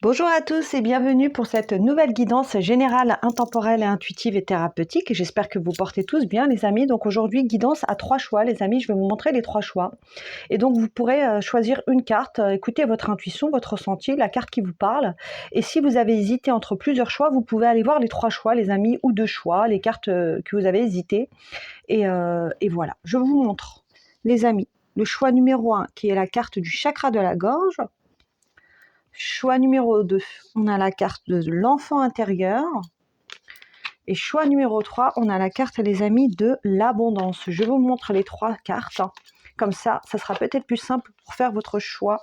Bonjour à tous et bienvenue pour cette nouvelle guidance générale, intemporelle et intuitive et thérapeutique. J'espère que vous portez tous bien les amis. Donc aujourd'hui, guidance à 3 choix les amis. Je vais vous montrer les 3 choix. Et donc vous pourrez choisir une carte, écoutez votre intuition, votre ressenti, la carte qui vous parle. Et si vous avez hésité entre plusieurs choix, vous pouvez aller voir les 3 choix les amis ou 2 choix, les cartes que vous avez hésité. Et voilà, je vous montre les amis. Le choix numéro 1 qui est la carte du chakra de la gorge. Choix numéro 2, on a la carte de l'enfant intérieur. Et choix numéro 3, on a la carte, les amis, de l'abondance. Je vous montre les 3 cartes. Comme ça sera peut-être plus simple pour faire votre choix.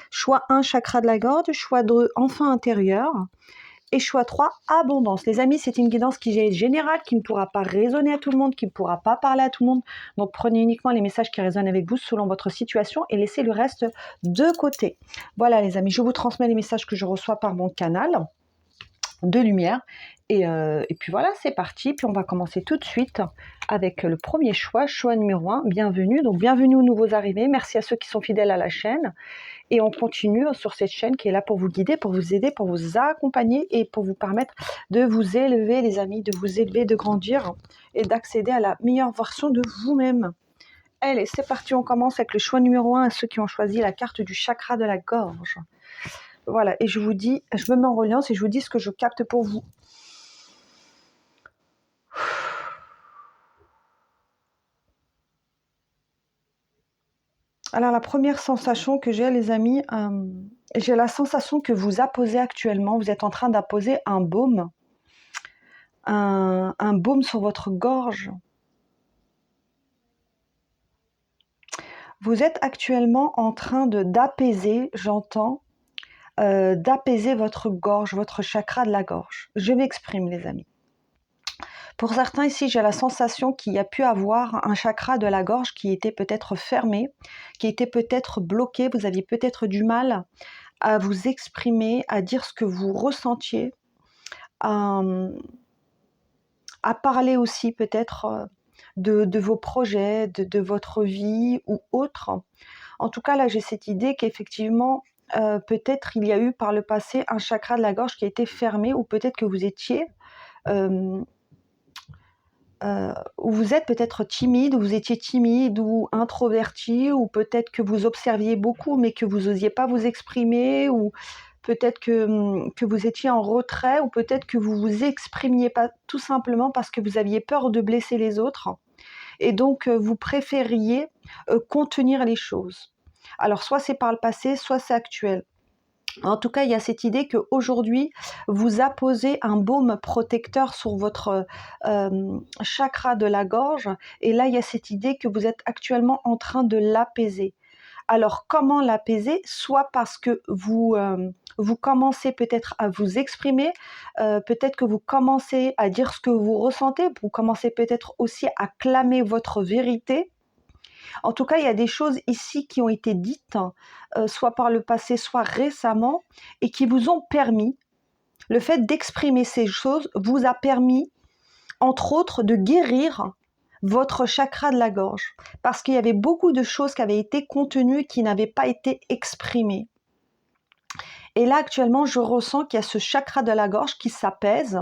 Choix 1, chakra de la gorge. Choix 2, enfant intérieur. Et choix 3, abondance. Les amis, c'est une guidance qui est générale, qui ne pourra pas résonner à tout le monde, qui ne pourra pas parler à tout le monde. Donc prenez uniquement les messages qui résonnent avec vous selon votre situation et laissez le reste de côté. Voilà les amis, je vous transmets les messages que je reçois par mon canal de lumière. Et puis voilà, c'est parti. Puis on va commencer tout de suite avec le premier choix, choix numéro 1. Bienvenue. Donc bienvenue aux nouveaux arrivés. Merci à ceux qui sont fidèles à la chaîne. Et on continue sur cette chaîne qui est là pour vous guider, pour vous aider, pour vous accompagner et pour vous permettre de vous élever, les amis, de vous élever, de grandir et d'accéder à la meilleure version de vous-même. Allez, c'est parti, on commence avec le choix numéro 1 à ceux qui ont choisi la carte du chakra de la gorge. Voilà, et je vous dis, je me mets en reliance et je vous dis ce que je capte pour vous. Alors la première sensation que j'ai les amis, j'ai la sensation que vous apposez actuellement, vous êtes en train d'apposer un baume, un baume sur votre gorge. Vous êtes actuellement en train d'apaiser, j'entends, d'apaiser votre gorge, votre chakra de la gorge. Je m'exprime les amis. Pour certains ici, j'ai la sensation qu'il y a pu avoir un chakra de la gorge qui était peut-être fermé, qui était peut-être bloqué, vous aviez peut-être du mal à vous exprimer, à dire ce que vous ressentiez, à parler aussi peut-être de vos projets, de votre vie ou autre. En tout cas, là, j'ai cette idée qu'effectivement, peut-être il y a eu par le passé un chakra de la gorge qui a été fermé, ou peut-être que vous étiez, ou vous êtes peut-être timide, ou vous étiez timide ou introverti, ou peut-être que vous observiez beaucoup mais que vous n'osiez pas vous exprimer, ou peut-être que vous étiez en retrait, ou peut-être que vous vous exprimiez pas tout simplement parce que vous aviez peur de blesser les autres. Et donc, vous préfériez contenir les choses. Alors, soit c'est par le passé, soit c'est actuel. En tout cas, il y a cette idée qu'aujourd'hui, vous apposez un baume protecteur sur votre chakra de la gorge. Et là, il y a cette idée que vous êtes actuellement en train de l'apaiser. Alors, comment l'apaiser? Soit parce que vous commencez peut-être à vous exprimer, peut-être que vous commencez à dire ce que vous ressentez, vous commencez peut-être aussi à clamer votre vérité. En tout cas, il y a des choses ici qui ont été dites, soit par le passé, soit récemment, et qui vous ont permis, le fait d'exprimer ces choses vous a permis, entre autres, de guérir votre chakra de la gorge. Parce qu'il y avait beaucoup de choses qui avaient été contenues et qui n'avaient pas été exprimées. Et là, actuellement, je ressens qu'il y a ce chakra de la gorge qui s'apaise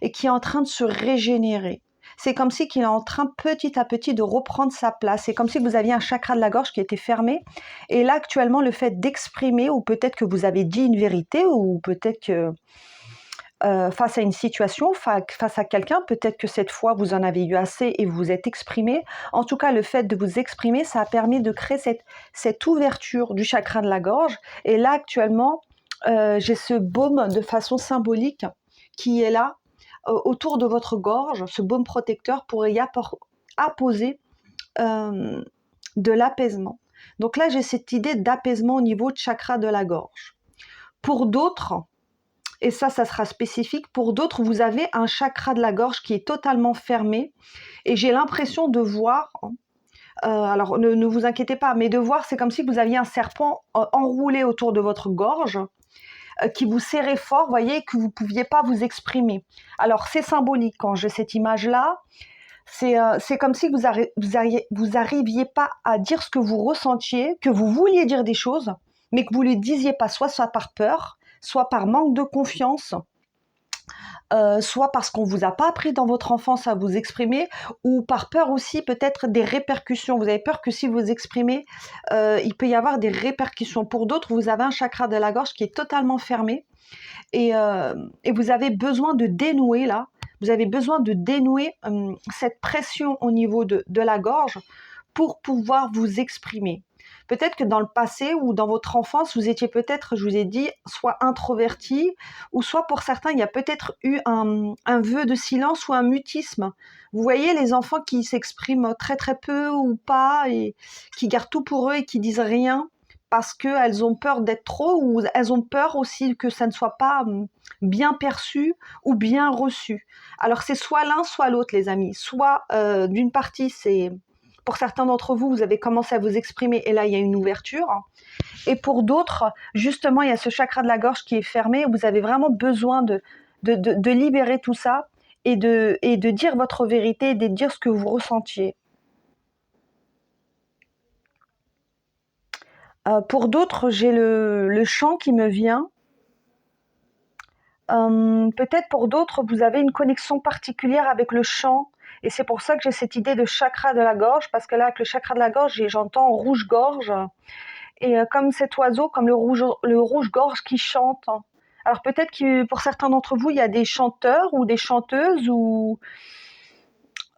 et qui est en train de se régénérer. C'est comme si qu'il est en train petit à petit de reprendre sa place. C'est comme si vous aviez un chakra de la gorge qui était fermé. Et là, actuellement, le fait d'exprimer, ou peut-être que vous avez dit une vérité, ou peut-être que face à une situation, face à quelqu'un, peut-être que cette fois, vous en avez eu assez et vous vous êtes exprimé. En tout cas, le fait de vous exprimer, ça a permis de créer cette ouverture du chakra de la gorge. Et là, actuellement, j'ai ce baume de façon symbolique qui est là, autour de votre gorge, ce baume protecteur pour y apposer de l'apaisement. Donc là, j'ai cette idée d'apaisement au niveau de chakra de la gorge. Pour d'autres, et ça sera spécifique, pour d'autres, vous avez un chakra de la gorge qui est totalement fermé, et j'ai l'impression de voir, alors ne vous inquiétez pas, mais de voir, c'est comme si vous aviez un serpent enroulé autour de votre gorge, qui vous serrait fort, voyez, que vous ne pouviez pas vous exprimer. Alors c'est symbolique quand j'ai cette image-là, c'est comme si vous arriviez pas à dire ce que vous ressentiez, que vous vouliez dire des choses, mais que vous ne le disiez pas, soit par peur, soit par manque de confiance, soit parce qu'on ne vous a pas appris dans votre enfance à vous exprimer, ou par peur aussi peut-être des répercussions. Vous avez peur que si vous exprimez, il peut y avoir des répercussions. Pour d'autres, vous avez un chakra de la gorge qui est totalement fermé et vous avez besoin de dénouer là. Vous avez besoin de dénouer cette pression au niveau de la gorge pour pouvoir vous exprimer. Peut-être que dans le passé ou dans votre enfance, vous étiez peut-être, je vous ai dit, soit introverti, ou soit pour certains, il y a peut-être eu un vœu de silence ou un mutisme. Vous voyez les enfants qui s'expriment très très peu ou pas, et qui gardent tout pour eux et qui disent rien parce qu'elles ont peur d'être trop, ou elles ont peur aussi que ça ne soit pas bien perçu ou bien reçu. Alors c'est soit l'un, soit l'autre, les amis. Soit d'une partie, c'est... Pour certains d'entre vous, vous avez commencé à vous exprimer et là, il y a une ouverture. Et pour d'autres, justement, il y a ce chakra de la gorge qui est fermé. Vous avez vraiment besoin de libérer tout ça et de dire votre vérité, de dire ce que vous ressentiez. Pour d'autres, j'ai le chant qui me vient. Peut-être pour d'autres, vous avez une connexion particulière avec le chant. Et c'est pour ça que j'ai cette idée de chakra de la gorge, parce que là, avec le chakra de la gorge, j'entends rouge-gorge. Et comme cet oiseau, comme le rouge-gorge qui chante. Alors peut-être que pour certains d'entre vous, il y a des chanteurs ou des chanteuses, ou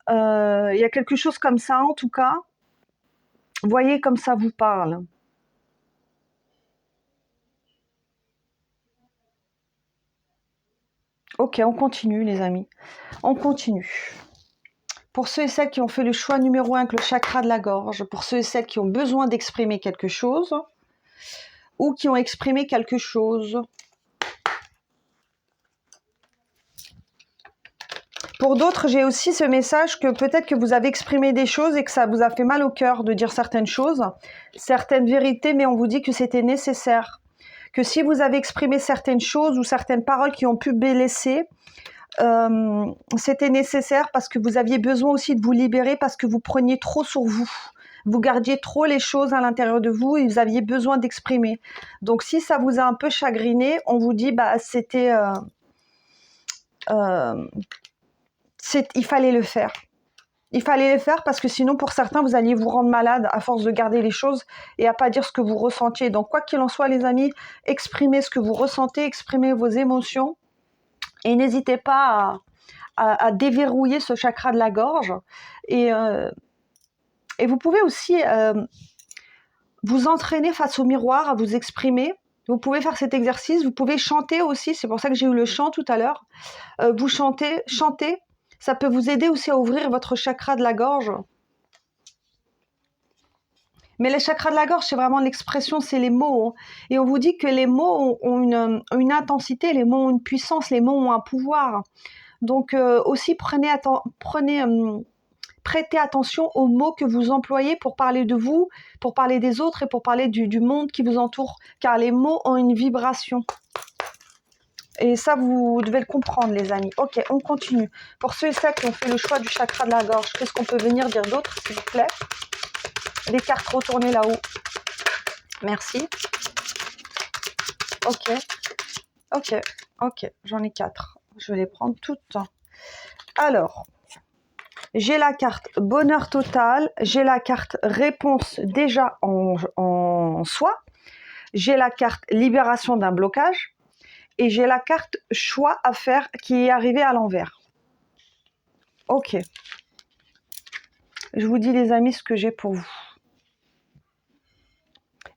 il y a quelque chose comme ça en tout cas. Voyez comme ça vous parle. Ok, on continue les amis. On continue. Pour ceux et celles qui ont fait le choix numéro 1 avec le chakra de la gorge, pour ceux et celles qui ont besoin d'exprimer quelque chose, ou qui ont exprimé quelque chose. Pour d'autres, j'ai aussi ce message que peut-être que vous avez exprimé des choses et que ça vous a fait mal au cœur de dire certaines choses, certaines vérités, mais on vous dit que c'était nécessaire. Que si vous avez exprimé certaines choses ou certaines paroles qui ont pu blesser, c'était nécessaire parce que vous aviez besoin aussi de vous libérer parce que vous preniez trop sur vous. Vous gardiez trop les choses à l'intérieur de vous et vous aviez besoin d'exprimer. Donc si ça vous a un peu chagriné, on vous dit c'était... il fallait le faire. Il fallait le faire parce que sinon, pour certains, vous alliez vous rendre malade à force de garder les choses et à pas dire ce que vous ressentiez. Donc, quoi qu'il en soit, les amis, exprimez ce que vous ressentez, exprimez vos émotions et n'hésitez pas à déverrouiller ce chakra de la gorge. Et vous pouvez aussi vous entraîner face au miroir, à vous exprimer. Vous pouvez faire cet exercice. Vous pouvez chanter aussi. C'est pour ça que j'ai eu le chant tout à l'heure. Vous chantez. Ça peut vous aider aussi à ouvrir votre chakra de la gorge. Mais le chakra de la gorge, c'est vraiment l'expression, c'est les mots. Et on vous dit que les mots ont une intensité, les mots ont une puissance, les mots ont un pouvoir. Donc aussi, prêtez attention aux mots que vous employez pour parler de vous, pour parler des autres et pour parler du monde qui vous entoure. Car les mots ont une vibration. Et ça, vous devez le comprendre, les amis. Ok, on continue. Pour ceux et celles qui ont fait le choix du chakra de la gorge, qu'est-ce qu'on peut venir dire d'autre, s'il vous plaît? Les cartes retournées là-haut. Merci. Ok. J'en ai 4. Je vais les prendre toutes. Alors, j'ai la carte bonheur total. J'ai la carte réponse déjà en soi. J'ai la carte libération d'un blocage. Et j'ai la carte choix à faire qui est arrivée à l'envers. Ok. Je vous dis les amis ce que j'ai pour vous.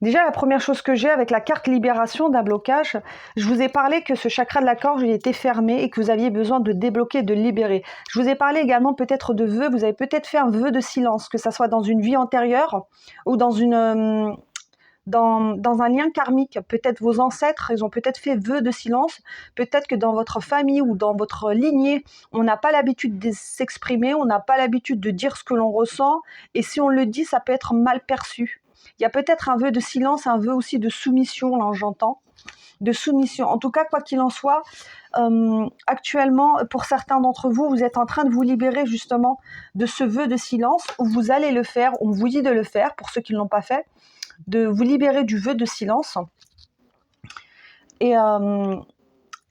Déjà, la première chose que j'ai avec la carte libération d'un blocage, je vous ai parlé que ce chakra de la gorge il était fermé et que vous aviez besoin de débloquer, de libérer. Je vous ai parlé également peut-être de vœux. Vous avez peut-être fait un vœu de silence, que ça soit dans une vie antérieure ou dans un lien karmique. Peut-être vos ancêtres, ils ont peut-être fait vœu de silence. Peut-être que dans votre famille ou dans votre lignée, on n'a pas l'habitude de s'exprimer, on n'a pas l'habitude de dire ce que l'on ressent. Et si on le dit, ça peut être mal perçu. Il y a peut-être un vœu de silence, un vœu aussi de soumission, là j'entends. De soumission. En tout cas, quoi qu'il en soit, actuellement, pour certains d'entre vous, vous êtes en train de vous libérer justement de ce vœu de silence, où vous allez le faire, on vous dit de le faire, pour ceux qui ne l'ont pas fait, de vous libérer du vœu de silence. Et, euh,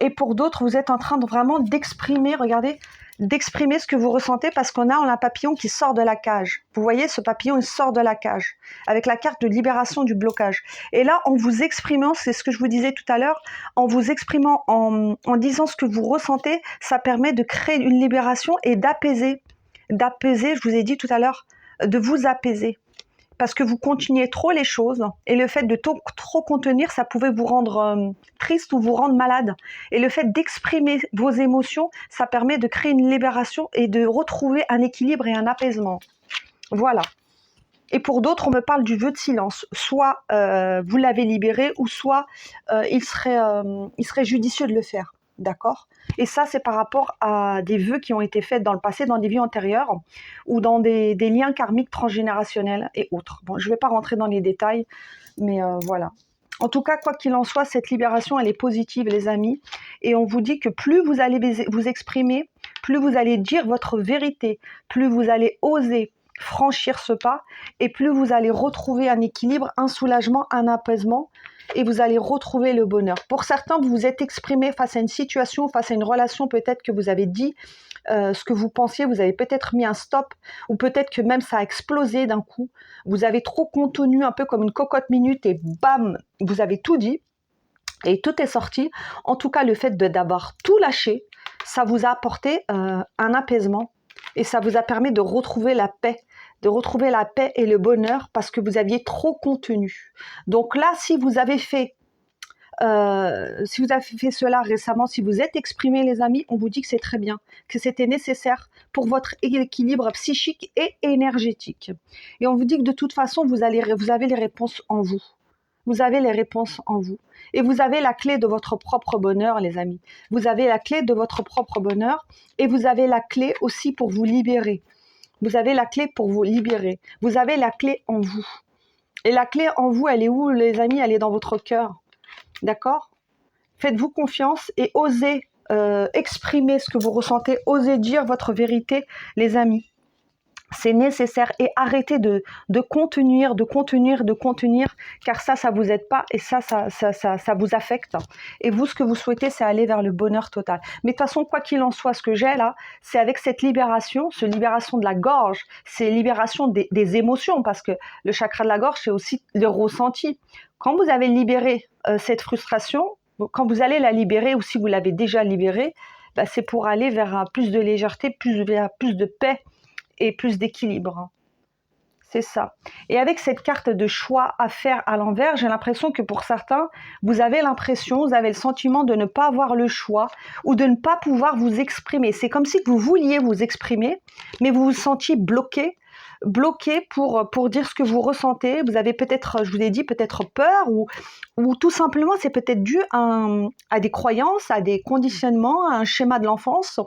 et pour d'autres, vous êtes en train de vraiment d'exprimer, regardez, d'exprimer ce que vous ressentez parce on a un papillon qui sort de la cage. Vous voyez, ce papillon, il sort de la cage avec la carte de libération du blocage. Et là, en vous exprimant, c'est ce que je vous disais tout à l'heure, en vous exprimant, en disant ce que vous ressentez, ça permet de créer une libération et d'apaiser. D'apaiser, je vous ai dit tout à l'heure, de vous apaiser. Parce que vous continuez trop les choses et le fait de trop contenir, ça pouvait vous rendre triste ou vous rendre malade. Et le fait d'exprimer vos émotions, ça permet de créer une libération et de retrouver un équilibre et un apaisement. Voilà. Et pour d'autres, on me parle du vœu de silence. Soit vous l'avez libéré, ou soit il serait judicieux de le faire. D'accord ? Et ça, c'est par rapport à des vœux qui ont été faits dans le passé, dans des vies antérieures, ou dans des liens karmiques transgénérationnels et autres. Bon, je ne vais pas rentrer dans les détails, mais voilà. En tout cas, quoi qu'il en soit, cette libération, elle est positive, les amis. Et on vous dit que plus vous allez vous exprimer, plus vous allez dire votre vérité, plus vous allez oser franchir ce pas, et plus vous allez retrouver un équilibre, un soulagement, un apaisement, et vous allez retrouver le bonheur. Pour certains, vous vous êtes exprimé face à une situation, face à une relation, peut-être que vous avez dit ce que vous pensiez, vous avez peut-être mis un stop, ou peut-être que même ça a explosé d'un coup. Vous avez trop contenu, un peu comme une cocotte minute, et bam, vous avez tout dit, et tout est sorti. En tout cas, le fait d'avoir tout lâché, ça vous a apporté un apaisement, et ça vous a permis de retrouver la paix et le bonheur parce que vous aviez trop contenu. Donc là, si vous avez fait cela récemment, si vous êtes exprimé, les amis, on vous dit que c'est très bien, que c'était nécessaire pour votre équilibre psychique et énergétique. Et on vous dit que de toute façon, vous avez les réponses en vous. Vous avez les réponses en vous. Et vous avez la clé de votre propre bonheur, les amis. Vous avez la clé de votre propre bonheur et vous avez la clé aussi pour vous libérer. Vous avez la clé pour vous libérer. Vous avez la clé en vous. Et la clé en vous, elle est où, les amis? Elle est dans votre cœur. D'accord? Faites-vous confiance et osez exprimer ce que vous ressentez. Osez dire votre vérité, les amis. C'est nécessaire et arrêtez de contenir, car ça vous aide pas et ça vous affecte. Et vous, ce que vous souhaitez, c'est aller vers le bonheur total. Mais de toute façon, quoi qu'il en soit, ce que j'ai là, c'est avec cette libération de la gorge, c'est libération des émotions, parce que le chakra de la gorge, c'est aussi le ressenti. Quand vous avez libéré cette frustration, quand vous allez la libérer, ou si vous l'avez déjà libérée, bah, c'est pour aller vers plus de légèreté, vers plus de paix, et plus d'équilibre. C'est ça. Et avec cette carte de choix à faire à l'envers, j'ai l'impression que pour certains, vous avez le sentiment de ne pas avoir le choix ou de ne pas pouvoir vous exprimer. C'est comme si vous vouliez vous exprimer, mais vous vous sentiez bloqué pour dire ce que vous ressentez. Vous avez peut-être, je vous ai dit, peut-être peur ou tout simplement, c'est peut-être dû à des croyances, à des conditionnements, à un schéma de l'enfance.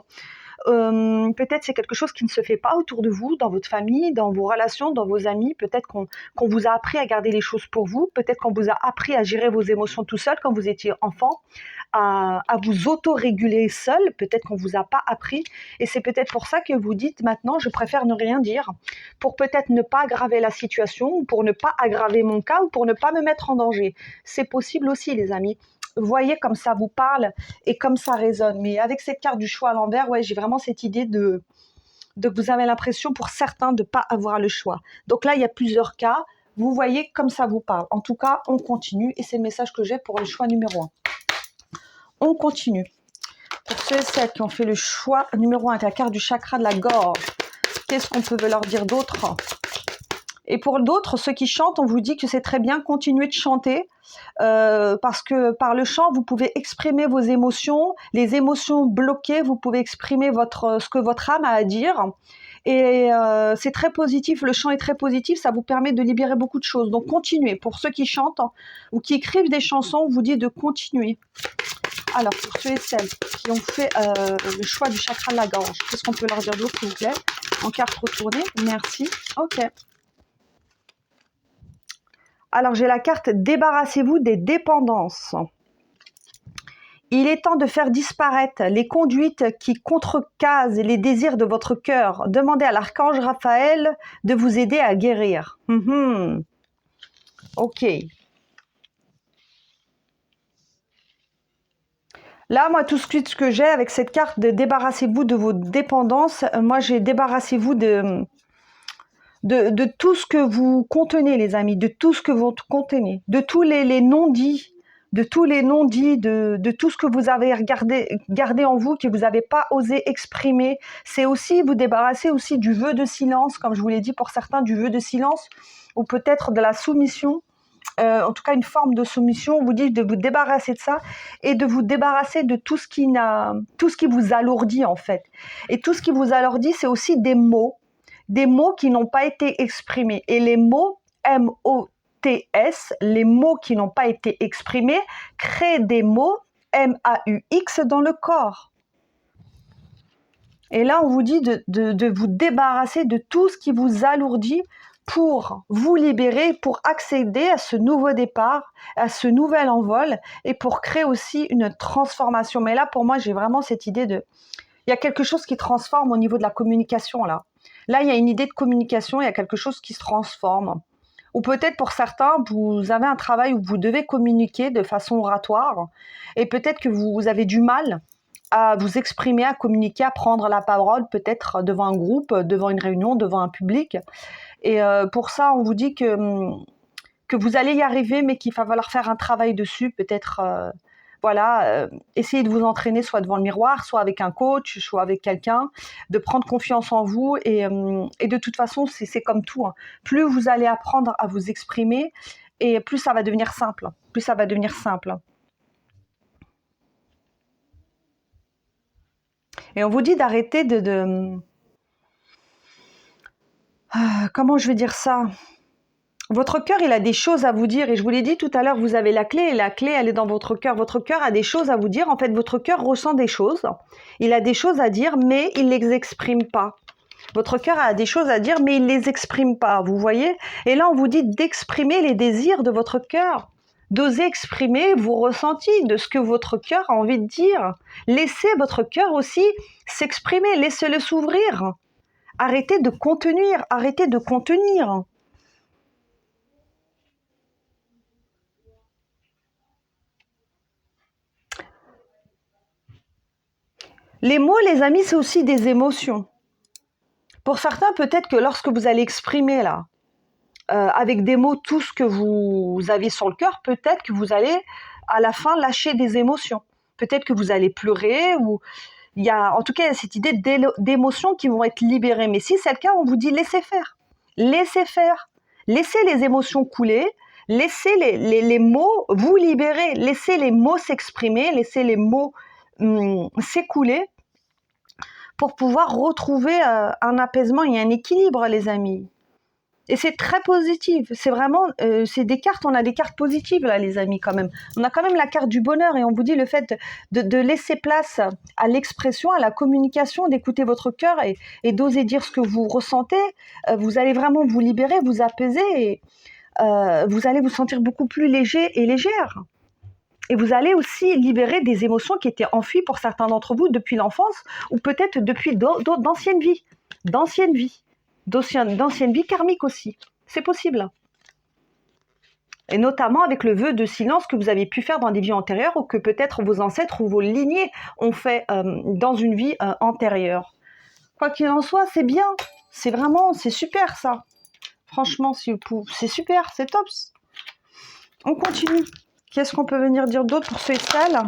Peut-être c'est quelque chose qui ne se fait pas autour de vous, dans votre famille, dans vos relations, dans vos amis. Peut-être qu'on vous a appris à garder les choses pour vous. Peut-être qu'on vous a appris à gérer vos émotions tout seul quand vous étiez enfant, à vous auto-réguler seul. Peut-être qu'on vous a pas appris. Et c'est peut-être pour ça que vous dites maintenant, je préfère ne rien dire, pour peut-être ne pas aggraver la situation, ou pour ne pas aggraver mon cas, ou pour ne pas me mettre en danger. C'est possible aussi, les amis. Voyez comme ça vous parle et comme ça résonne. Mais avec cette carte du choix à l'envers, ouais, j'ai vraiment cette idée de que vous avez l'impression pour certains de ne pas avoir le choix. Donc là, il y a plusieurs cas. Vous voyez comme ça vous parle. En tout cas, on continue et c'est le message que j'ai pour le choix numéro 1. On continue. Pour ceux et celles qui ont fait le choix numéro 1 avec la carte du chakra de la gorge, qu'est-ce qu'on peut leur dire d'autre ? Et pour d'autres, ceux qui chantent, on vous dit que c'est très bien, continuez de chanter, parce que par le chant, vous pouvez exprimer vos émotions, les émotions bloquées, vous pouvez exprimer ce que votre âme a à dire. Et c'est très positif, le chant est très positif, ça vous permet de libérer beaucoup de choses. Donc continuez. Pour ceux qui chantent ou qui écrivent des chansons, on vous dit de continuer. Alors, pour ceux et celles qui ont fait le choix du chakra de la gorge, qu'est-ce qu'on peut leur dire d'autre, s'il vous plaît? En carte retournée, merci. Ok. Alors, j'ai la carte « Débarrassez-vous des dépendances ». Il est temps de faire disparaître les conduites qui contrecasent les désirs de votre cœur. Demandez à l'archange Raphaël de vous aider à guérir. Ok. Là, moi, tout ce que j'ai avec cette carte de débarrassez-vous de vos dépendances, moi, j'ai débarrassez-vous de tout ce que vous contenez, les amis, de tout ce que vous contenez, de tous les non-dits, de tous les non-dits, de tout ce que vous avez gardé en vous, que vous n'avez pas osé exprimer. C'est aussi vous débarrasser aussi du vœu de silence, comme je vous l'ai dit pour certains, du vœu de silence, ou peut-être de la soumission. En tout cas, une forme de soumission. On vous dit de vous débarrasser de ça et de vous débarrasser de tout ce qui vous alourdit en fait. Et tout ce qui vous alourdit, c'est aussi des mots qui n'ont pas été exprimés. Et les mots M-O-T-S, les mots qui n'ont pas été exprimés, créent des mots M-A-U-X dans le corps. Et là, on vous dit de vous débarrasser de tout ce qui vous alourdit pour vous libérer, pour accéder à ce nouveau départ, à ce nouvel envol et pour créer aussi une transformation. Mais là, pour moi, j'ai vraiment cette idée il y a quelque chose qui transforme au niveau de la communication là. Là, il y a une idée de communication, il y a quelque chose qui se transforme. Ou peut-être pour certains, vous avez un travail où vous devez communiquer de façon oratoire et peut-être que vous avez du mal à vous exprimer, à communiquer, à prendre la parole, peut-être devant un groupe, devant une réunion, devant un public. Et pour ça, on vous dit que vous allez y arriver, mais qu'il va falloir faire un travail dessus, peut-être... essayez de vous entraîner soit devant le miroir, soit avec un coach, soit avec quelqu'un, de prendre confiance en vous et de toute façon, c'est comme tout, hein. Plus vous allez apprendre à vous exprimer et plus ça va devenir simple, Et on vous dit d'arrêter comment je vais dire ça ? Votre cœur, il a des choses à vous dire. Et je vous l'ai dit tout à l'heure, vous avez la clé. Et la clé, elle est dans votre cœur. Votre cœur a des choses à vous dire. En fait, votre cœur ressent des choses. Il a des choses à dire, mais il ne les exprime pas. Votre cœur a des choses à dire, mais il ne les exprime pas. Vous voyez ? Et là, on vous dit d'exprimer les désirs de votre cœur. D'oser exprimer vos ressentis, de ce que votre cœur a envie de dire. Laissez votre cœur aussi s'exprimer. Laissez-le s'ouvrir. Arrêtez de contenir. Arrêtez de contenir. Les mots, les amis, c'est aussi des émotions. Pour certains, peut-être que lorsque vous allez exprimer là, avec des mots tout ce que vous avez sur le cœur, peut-être que vous allez à la fin lâcher des émotions. Peut-être que vous allez pleurer ou il y a en tout cas cette idée d'émotions qui vont être libérées. Mais si c'est le cas, on vous dit laissez faire. Laissez faire. Laissez les émotions couler. Laissez les mots vous libérer. Laissez les mots s'exprimer. Laissez les mots s'écouler pour pouvoir retrouver un apaisement et un équilibre, les amis. Et c'est très positif. C'est vraiment, c'est des cartes, on a des cartes positives là, les amis, quand même. On a quand même la carte du bonheur et on vous dit le fait de laisser place à l'expression, à la communication, d'écouter votre cœur et d'oser dire ce que vous ressentez. Vous allez vraiment vous libérer, vous apaiser et vous allez vous sentir beaucoup plus léger et légère. Et vous allez aussi libérer des émotions qui étaient enfuies pour certains d'entre vous depuis l'enfance ou peut-être depuis d'anciennes vies. D'anciennes vies karmiques aussi. C'est possible. Et notamment avec le vœu de silence que vous avez pu faire dans des vies antérieures ou que peut-être vos ancêtres ou vos lignées ont fait dans une vie antérieure. Quoi qu'il en soit, c'est bien. C'est super ça. Franchement, c'est super, c'est top. On continue. Qu'est-ce qu'on peut venir dire d'autre pour ceux et celles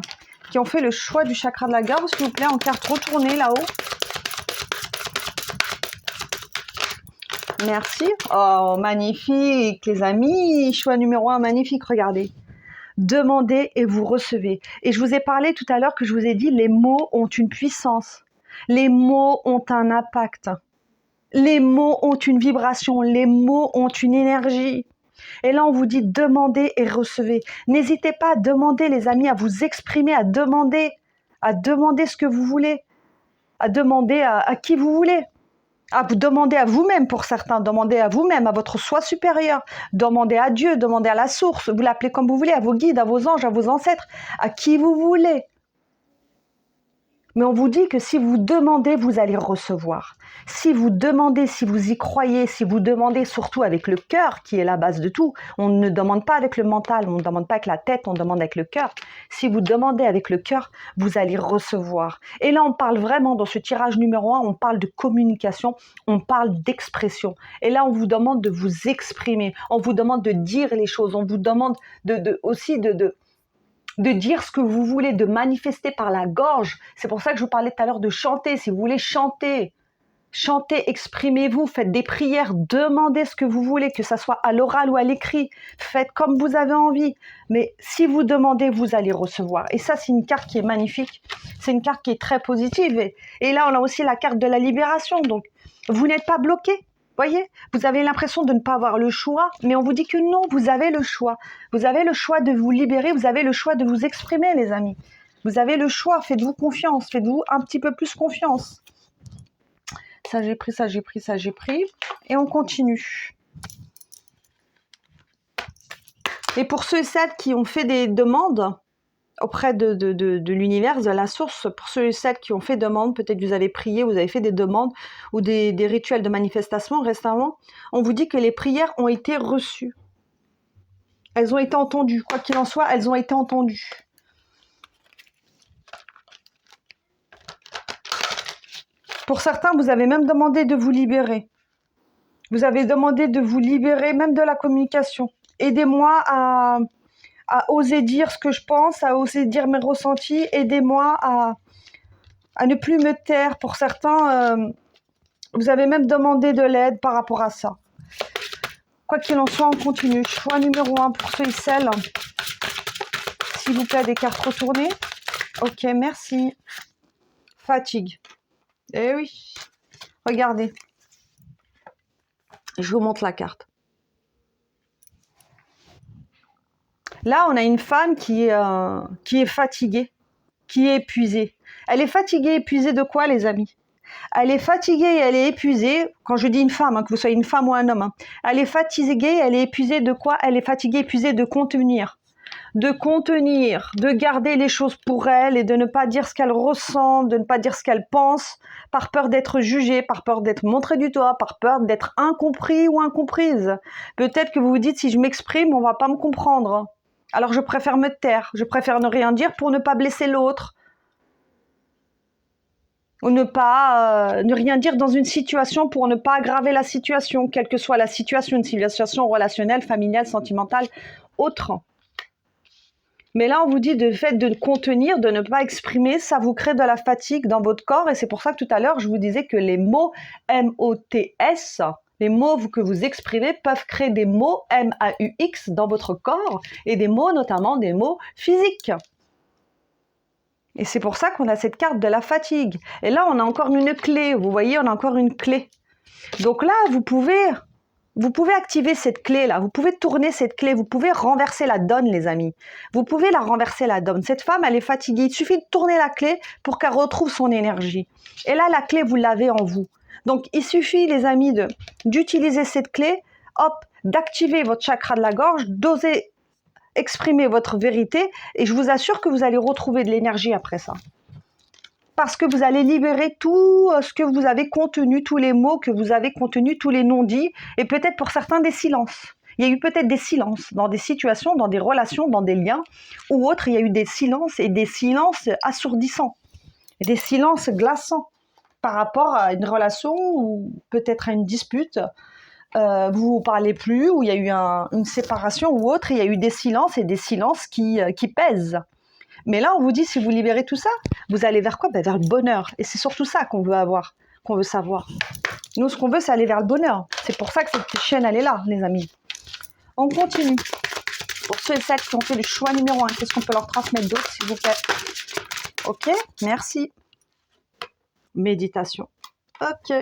qui ont fait le choix du chakra de la gorge, s'il vous plaît, en carte retournée là-haut. Merci. Oh, magnifique, les amis. Choix numéro 1, magnifique, regardez. Demandez et vous recevez. Et je vous ai parlé tout à l'heure que je vous ai dit, les mots ont une puissance. Les mots ont un impact. Les mots ont une vibration. Les mots ont une énergie. Et là, on vous dit demandez et recevez. N'hésitez pas à demander, les amis, à vous exprimer, à demander ce que vous voulez, à demander à qui vous voulez. À vous demander à vous-même pour certains, demandez à vous-même, à votre soi supérieur, demandez à Dieu, demandez à la source, vous l'appelez comme vous voulez, à vos guides, à vos anges, à vos ancêtres, à qui vous voulez. Mais on vous dit que si vous demandez, vous allez recevoir. Si vous demandez, si vous y croyez, si vous demandez surtout avec le cœur, qui est la base de tout, on ne demande pas avec le mental, on ne demande pas avec la tête, on demande avec le cœur. Si vous demandez avec le cœur, vous allez recevoir. Et là, on parle vraiment, dans ce tirage numéro 1, on parle de communication, on parle d'expression. Et là, on vous demande de vous exprimer, on vous demande de dire les choses, on vous demande aussi de dire ce que vous voulez, de manifester par la gorge. C'est pour ça que je vous parlais tout à l'heure de chanter. Si vous voulez chanter, chantez, exprimez-vous, faites des prières, demandez ce que vous voulez, que ce soit à l'oral ou à l'écrit. Faites comme vous avez envie. Mais si vous demandez, vous allez recevoir. Et ça, c'est une carte qui est magnifique. C'est une carte qui est très positive. Et là, on a aussi la carte de la libération. Donc, vous n'êtes pas bloqué. Voyez, vous avez l'impression de ne pas avoir le choix, mais on vous dit que non, vous avez le choix. Vous avez le choix de vous libérer, vous avez le choix de vous exprimer, les amis. Vous avez le choix, faites-vous confiance, faites-vous un petit peu plus confiance. Ça, j'ai pris, ça, j'ai pris, ça, j'ai pris. Et on continue. Et pour ceux et celles qui ont fait des demandes auprès de l'univers, de la source, pour ceux et celles qui ont fait demande, peut-être que vous avez prié, vous avez fait des demandes ou des rituels de manifestation récemment, on vous dit que les prières ont été reçues. Elles ont été entendues. Quoi qu'il en soit, elles ont été entendues. Pour certains, vous avez même demandé de vous libérer. Vous avez demandé de vous libérer même de la communication. Aidez-moi à oser dire ce que je pense, à oser dire mes ressentis. Aidez-moi à ne plus me taire. Pour certains, vous avez même demandé de l'aide par rapport à ça. Quoi qu'il en soit, on continue. Choix numéro 1 pour ceux et celles. S'il vous plaît, des cartes retournées. Ok, merci. Fatigue. Eh oui. Regardez. Je vous montre la carte. Là, on a une femme qui est fatiguée, qui est épuisée. Elle est fatiguée, épuisée de quoi, les amis? Elle est fatiguée et elle est épuisée. Quand je dis une femme, que vous soyez une femme ou un homme, elle est fatiguée, elle est épuisée de quoi? Elle est fatiguée, épuisée de contenir, de garder les choses pour elle et de ne pas dire ce qu'elle ressent, de ne pas dire ce qu'elle pense, par peur d'être jugée, par peur d'être montrée du doigt, par peur d'être incompris ou incomprise. Peut-être que vous vous dites, si je m'exprime, on ne va pas me comprendre. Alors je préfère me taire, je préfère ne rien dire pour ne pas blesser l'autre. Ou ne rien dire dans une situation pour ne pas aggraver la situation, quelle que soit la situation, une situation relationnelle, familiale, sentimentale, autre. Mais là, on vous dit, le fait de contenir, de ne pas exprimer, ça vous crée de la fatigue dans votre corps. Et c'est pour ça que tout à l'heure, je vous disais que les mots M-O-T-S, les mots que vous exprimez peuvent créer des mots M-A-U-X dans votre corps et des mots, notamment des mots physiques. Et c'est pour ça qu'on a cette carte de la fatigue. Et là, on a encore une clé. Vous voyez, on a encore une clé. Donc là, vous pouvez activer cette clé-là. Vous pouvez tourner cette clé. Vous pouvez renverser la donne, les amis. Vous pouvez la renverser, la donne. Cette femme, elle est fatiguée. Il suffit de tourner la clé pour qu'elle retrouve son énergie. Et là, la clé, vous l'avez en vous. Donc, il suffit, les amis, d'utiliser cette clé, hop, d'activer votre chakra de la gorge, d'oser exprimer votre vérité. Et je vous assure que vous allez retrouver de l'énergie après ça. Parce que vous allez libérer tout ce que vous avez contenu, tous les mots que vous avez contenus, tous les non-dits, et peut-être pour certains des silences. Il y a eu peut-être des silences dans des situations, dans des relations, dans des liens, ou autres, il y a eu des silences et des silences assourdissants, et des silences glaçants par rapport à une relation ou peut-être à une dispute. Vous ne parlez plus, ou il y a eu une séparation ou autre, il y a eu des silences et des silences qui pèsent. Mais là, on vous dit, si vous libérez tout ça, vous allez vers quoi? Vers le bonheur. Et c'est surtout ça qu'on veut avoir, qu'on veut savoir. Nous, ce qu'on veut, c'est aller vers le bonheur. C'est pour ça que cette chaîne, elle est là, les amis. On continue. Pour ceux et celles qui ont fait le choix numéro 1, qu'est-ce qu'on peut leur transmettre d'autre, s'il vous plaît? Ok, merci. Méditation. Ok.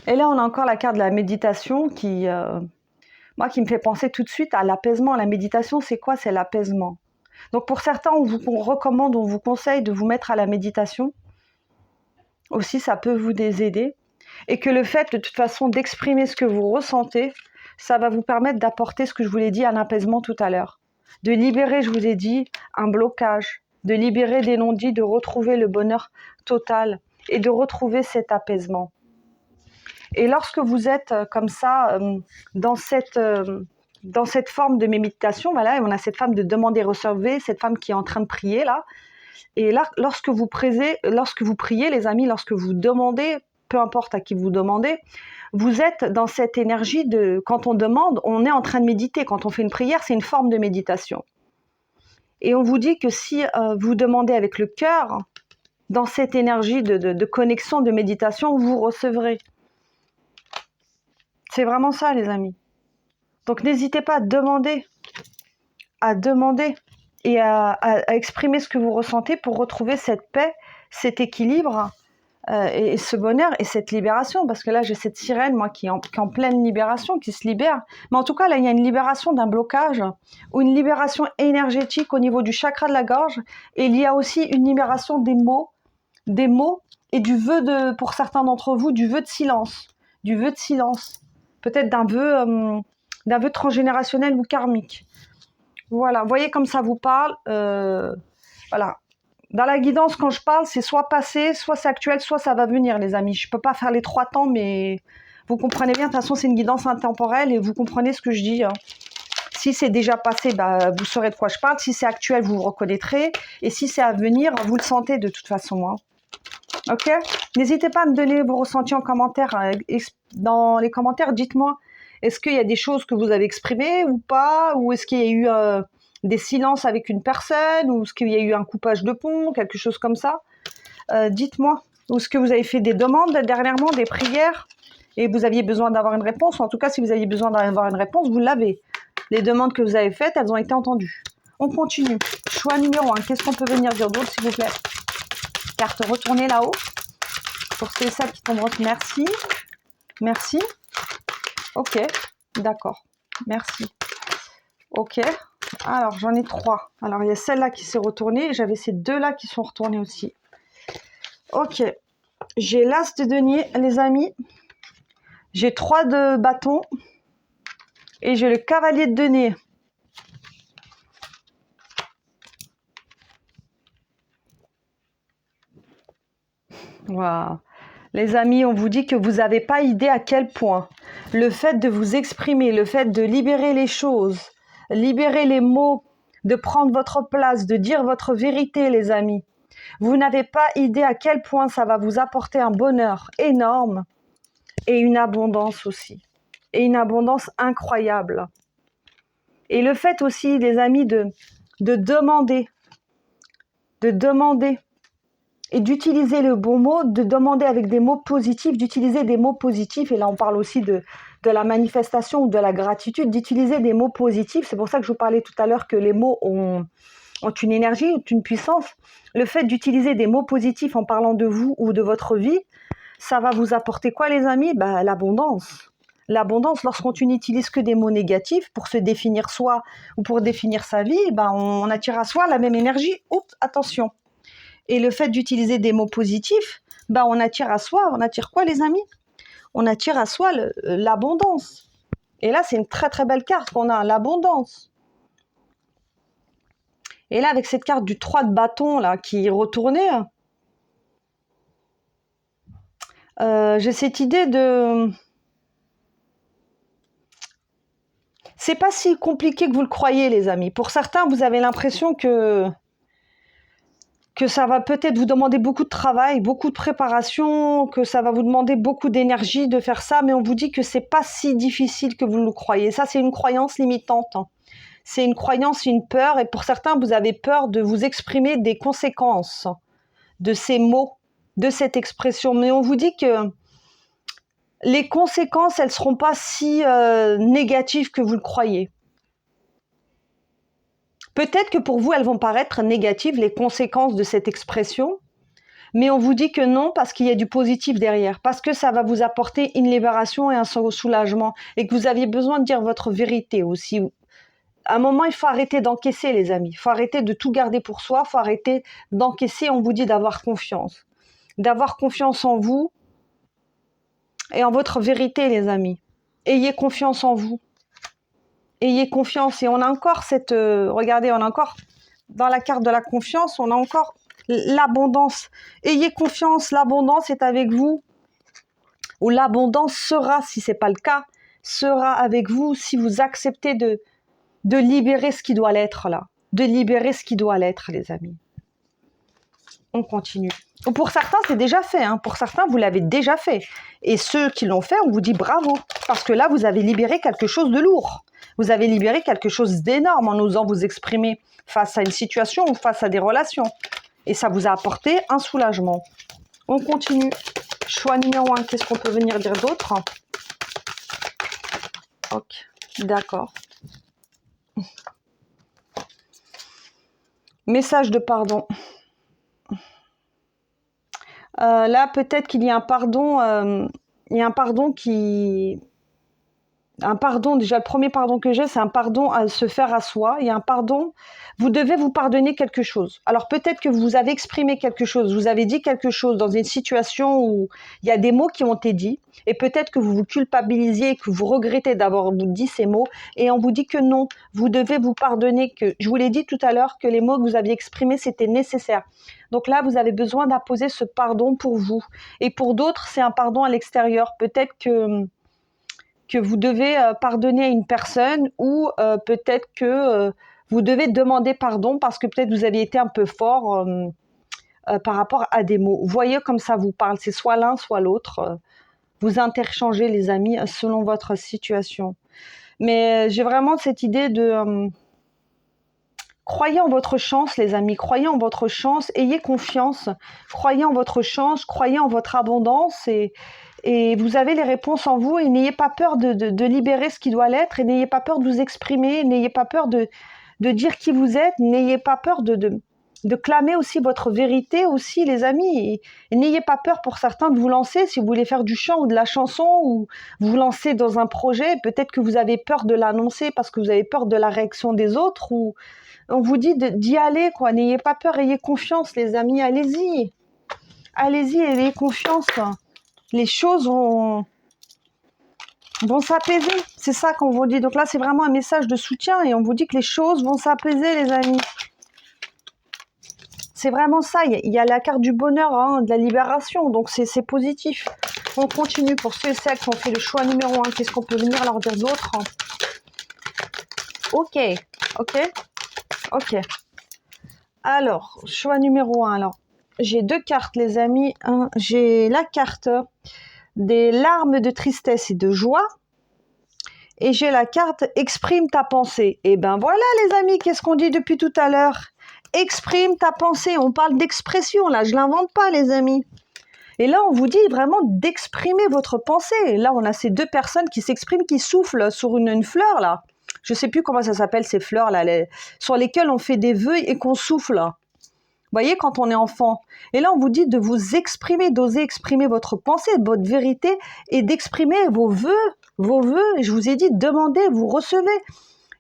Et là, on a encore la carte de la méditation qui me fait penser tout de suite à l'apaisement. La méditation, c'est quoi? C'est l'apaisement. Donc pour certains, on vous recommande, on vous conseille de vous mettre à la méditation. Aussi, ça peut vous aider. Et que le fait, de toute façon, d'exprimer ce que vous ressentez, ça va vous permettre d'apporter ce que je vous l'ai dit, un apaisement tout à l'heure. De libérer, je vous ai dit, un blocage, de libérer des non-dits, de retrouver le bonheur total et de retrouver cet apaisement. Et lorsque vous êtes comme ça, dans cette forme de méditation, voilà, on a cette femme de demander, recevoir, cette femme qui est en train de prier là. Et là, lorsque vous priez, les amis, lorsque vous demandez, peu importe à qui vous demandez, vous êtes dans cette énergie de, quand on demande, on est en train de méditer. Quand on fait une prière, c'est une forme de méditation. Et on vous dit que si vous demandez avec le cœur, dans cette énergie de connexion, de méditation, vous recevrez. C'est vraiment ça, les amis. Donc n'hésitez pas à demander et à exprimer ce que vous ressentez pour retrouver cette paix, cet équilibre et ce bonheur et cette libération. Parce que là, j'ai cette sirène, moi, qui est en pleine libération, qui se libère. Mais en tout cas, là, il y a une libération d'un blocage ou une libération énergétique au niveau du chakra de la gorge. Et il y a aussi une libération des mots et du vœu pour certains d'entre vous, du vœu de silence. Du vœu de silence. Peut-être d'un vœu transgénérationnel ou karmique. Voilà, vous voyez comme ça vous parle. Voilà. Dans la guidance, quand je parle, c'est soit passé, soit c'est actuel, soit ça va venir, les amis. Je ne peux pas faire les 3 temps, mais vous comprenez bien. De toute façon, c'est une guidance intemporelle et vous comprenez ce que je dis. Hein. Si c'est déjà passé, vous saurez de quoi je parle. Si c'est actuel, vous reconnaîtrez. Et si c'est à venir, vous le sentez de toute façon. Hein. Ok ? N'hésitez pas à me donner vos ressentis en commentaire. Dans les commentaires, dites-moi, est-ce qu'il y a des choses que vous avez exprimées ou pas ? Ou est-ce qu'il y a eu des silences avec une personne ? Ou est-ce qu'il y a eu un coupage de pont ? Quelque chose comme ça ? Dites-moi. Ou est-ce que vous avez fait des demandes dernièrement, des prières, et vous aviez besoin d'avoir une réponse ? En tout cas, si vous aviez besoin d'avoir une réponse, vous l'avez. Les demandes que vous avez faites, elles ont été entendues. On continue. Choix numéro 1. Qu'est-ce qu'on peut venir dire d'autre, s'il vous plaît ? Carte retournée là-haut. Pour celles qui tombent. Merci. Merci. Ok. D'accord. Merci. Ok. Alors, j'en ai 3. Alors, il y a celle-là qui s'est retournée. Et j'avais ces 2-là qui sont retournées aussi. Ok. J'ai l'as de denier, les amis. J'ai 3 de bâton. Et j'ai le cavalier de denier. Waouh. Les amis, on vous dit que vous n'avez pas idée à quel point le fait de vous exprimer, le fait de libérer les choses, libérer les mots, de prendre votre place, de dire votre vérité, les amis. Vous n'avez pas idée à quel point ça va vous apporter un bonheur énorme et une abondance aussi. Et une abondance incroyable. Et le fait aussi, les amis, de demander et d'utiliser le bon mot, de demander avec des mots positifs, d'utiliser des mots positifs. Et là, on parle aussi de la manifestation ou de la gratitude, d'utiliser des mots positifs. C'est pour ça que je vous parlais tout à l'heure que les mots ont une énergie, ont une puissance. Le fait d'utiliser des mots positifs en parlant de vous ou de votre vie, ça va vous apporter quoi, les amis ? L'abondance. L'abondance, lorsqu'on n'utilise que des mots négatifs pour se définir soi ou pour définir sa vie, on attire à soi la même énergie. Oups, attention. Et le fait d'utiliser des mots positifs, on attire à soi, on attire quoi, les amis ? On attire à soi l'abondance. Et là, c'est une très très belle carte qu'on a, l'abondance. Et là, avec cette carte du 3 de bâton là, qui est retournée, j'ai cette idée de... C'est pas si compliqué que vous le croyez, les amis. Pour certains, vous avez l'impression que ça va peut-être vous demander beaucoup de travail, beaucoup de préparation, que ça va vous demander beaucoup d'énergie de faire ça, mais on vous dit que c'est pas si difficile que vous le croyez. Ça, c'est une croyance limitante. C'est une croyance, une peur, et pour certains, vous avez peur de vous exprimer des conséquences de ces mots, de cette expression. Mais on vous dit que les conséquences, elles ne seront pas si négatives que vous le croyez. Peut-être que pour vous, elles vont paraître négatives, les conséquences de cette expression, mais on vous dit que non, parce qu'il y a du positif derrière, parce que ça va vous apporter une libération et un soulagement, et que vous aviez besoin de dire votre vérité aussi. À un moment, il faut arrêter d'encaisser, les amis. Il faut arrêter de tout garder pour soi, il faut arrêter d'encaisser. On vous dit d'avoir confiance en vous, et en votre vérité, les amis. Ayez confiance en vous. Ayez confiance. Et on a encore cette... regardez, on a encore... Dans la carte de la confiance, on a encore l'abondance. Ayez confiance, l'abondance est avec vous. Ou l'abondance sera, si ce n'est pas le cas, sera avec vous si vous acceptez de libérer ce qui doit l'être là. De libérer ce qui doit l'être, les amis. On continue. Pour certains, c'est déjà fait. Hein. Pour certains, vous l'avez déjà fait. Et ceux qui l'ont fait, on vous dit bravo. Parce que là, vous avez libéré quelque chose de lourd. Vous avez libéré quelque chose d'énorme en osant vous exprimer face à une situation ou face à des relations. Et ça vous a apporté un soulagement. On continue. Choix numéro 1, qu'est-ce qu'on peut venir dire d'autre? Ok, d'accord. Message de pardon. Là, peut-être qu'il y a un pardon, déjà le premier pardon que j'ai, c'est un pardon à se faire à soi. Il y a un pardon, vous devez vous pardonner quelque chose. Alors peut-être que vous avez exprimé quelque chose, vous avez dit quelque chose dans une situation où il y a des mots qui ont été dits, et peut-être que vous vous culpabilisiez, que vous regrettez d'avoir dit ces mots, et on vous dit que non, vous devez vous pardonner, que je vous l'ai dit tout à l'heure, que les mots que vous aviez exprimés, c'était nécessaire. Donc là, vous avez besoin d'apposer ce pardon pour vous. Et pour d'autres, c'est un pardon à l'extérieur. Peut-être que vous devez pardonner à une personne ou peut-être que vous devez demander pardon parce que peut-être vous aviez été un peu fort par rapport à des mots. Voyez comme ça vous parle, c'est soit l'un, soit l'autre. Vous interchangez les amis selon votre situation. Mais j'ai vraiment cette idée de... croyez en votre chance les amis, croyez en votre chance, ayez confiance, croyez en votre chance, croyez en votre abondance et vous avez les réponses en vous et n'ayez pas peur de libérer ce qui doit l'être et n'ayez pas peur de vous exprimer, n'ayez pas peur de dire qui vous êtes, n'ayez pas peur de clamer aussi votre vérité aussi les amis et n'ayez pas peur pour certains de vous lancer si vous voulez faire du chant ou de la chanson ou vous lancer dans un projet, peut-être que vous avez peur de l'annoncer parce que vous avez peur de la réaction des autres ou on vous dit d'y aller quoi, n'ayez pas peur, ayez confiance les amis, allez-y, ayez confiance. Les choses vont s'apaiser. C'est ça qu'on vous dit. Donc là, c'est vraiment un message de soutien et on vous dit que les choses vont s'apaiser, les amis. C'est vraiment ça. Il y a la carte du bonheur, hein, de la libération. Donc, c'est positif. On continue pour ceux et celles qui ont fait le choix numéro 1. Qu'est-ce qu'on peut venir leur dire d'autre? Ok. Alors, choix numéro 1. Alors, j'ai 2 cartes, les amis. J'ai la carte des larmes de tristesse et de joie. Et j'ai la carte « Exprime ta pensée ». Et ben voilà les amis, qu'est-ce qu'on dit depuis tout à l'heure? Exprime ta pensée, on parle d'expression là, je l'invente pas les amis. Et là on vous dit vraiment d'exprimer votre pensée. Là on a ces 2 personnes qui s'expriment, qui soufflent sur une fleur là. Je sais plus comment ça s'appelle ces fleurs là, sur lesquelles on fait des vœux et qu'on souffle là. Vous voyez, quand on est enfant. Et là, on vous dit de vous exprimer, d'oser exprimer votre pensée, votre vérité et d'exprimer vos vœux. Et je vous ai dit, demandez, vous recevez.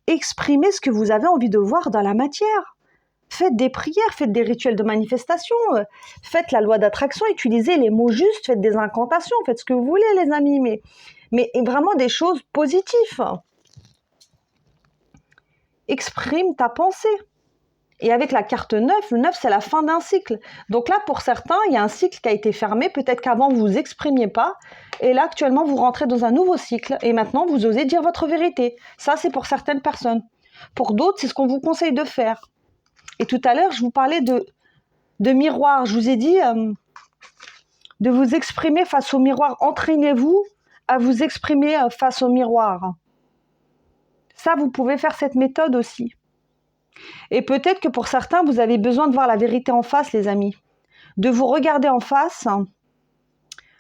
Exprimez ce que vous avez envie de voir dans la matière. Faites des prières, faites des rituels de manifestation, faites la loi d'attraction, utilisez les mots justes, faites des incantations, faites ce que vous voulez, les amis. Mais vraiment des choses positives. Exprime ta pensée. Et avec la carte 9, le 9, c'est la fin d'un cycle. Donc là, pour certains, il y a un cycle qui a été fermé. Peut-être qu'avant, vous vous exprimiez pas. Et là, actuellement, vous rentrez dans un nouveau cycle. Et maintenant, vous osez dire votre vérité. Ça, c'est pour certaines personnes. Pour d'autres, c'est ce qu'on vous conseille de faire. Et tout à l'heure, je vous parlais de miroir. Je vous ai dit de vous exprimer face au miroir. Entraînez-vous à vous exprimer face au miroir. Ça, vous pouvez faire cette méthode aussi. Et peut-être que pour certains, vous avez besoin de voir la vérité en face, les amis. De vous regarder en face,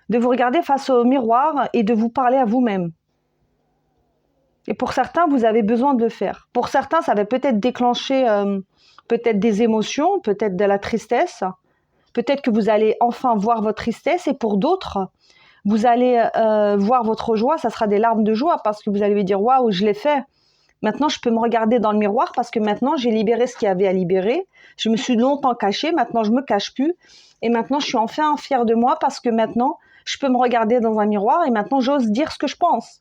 de vous regarder face au miroir et de vous parler à vous-même. Et pour certains, vous avez besoin de le faire. Pour certains, ça va peut-être déclencher peut-être des émotions, peut-être de la tristesse. Peut-être que vous allez enfin voir votre tristesse. Et pour d'autres, vous allez voir votre joie. Ça sera des larmes de joie parce que vous allez lui dire « Waouh, je l'ai fait ». Maintenant, je peux me regarder dans le miroir parce que maintenant, j'ai libéré ce qu'il y avait à libérer. Je me suis longtemps cachée, maintenant, je me cache plus. Et maintenant, je suis enfin fière de moi parce que maintenant, je peux me regarder dans un miroir et maintenant, j'ose dire ce que je pense.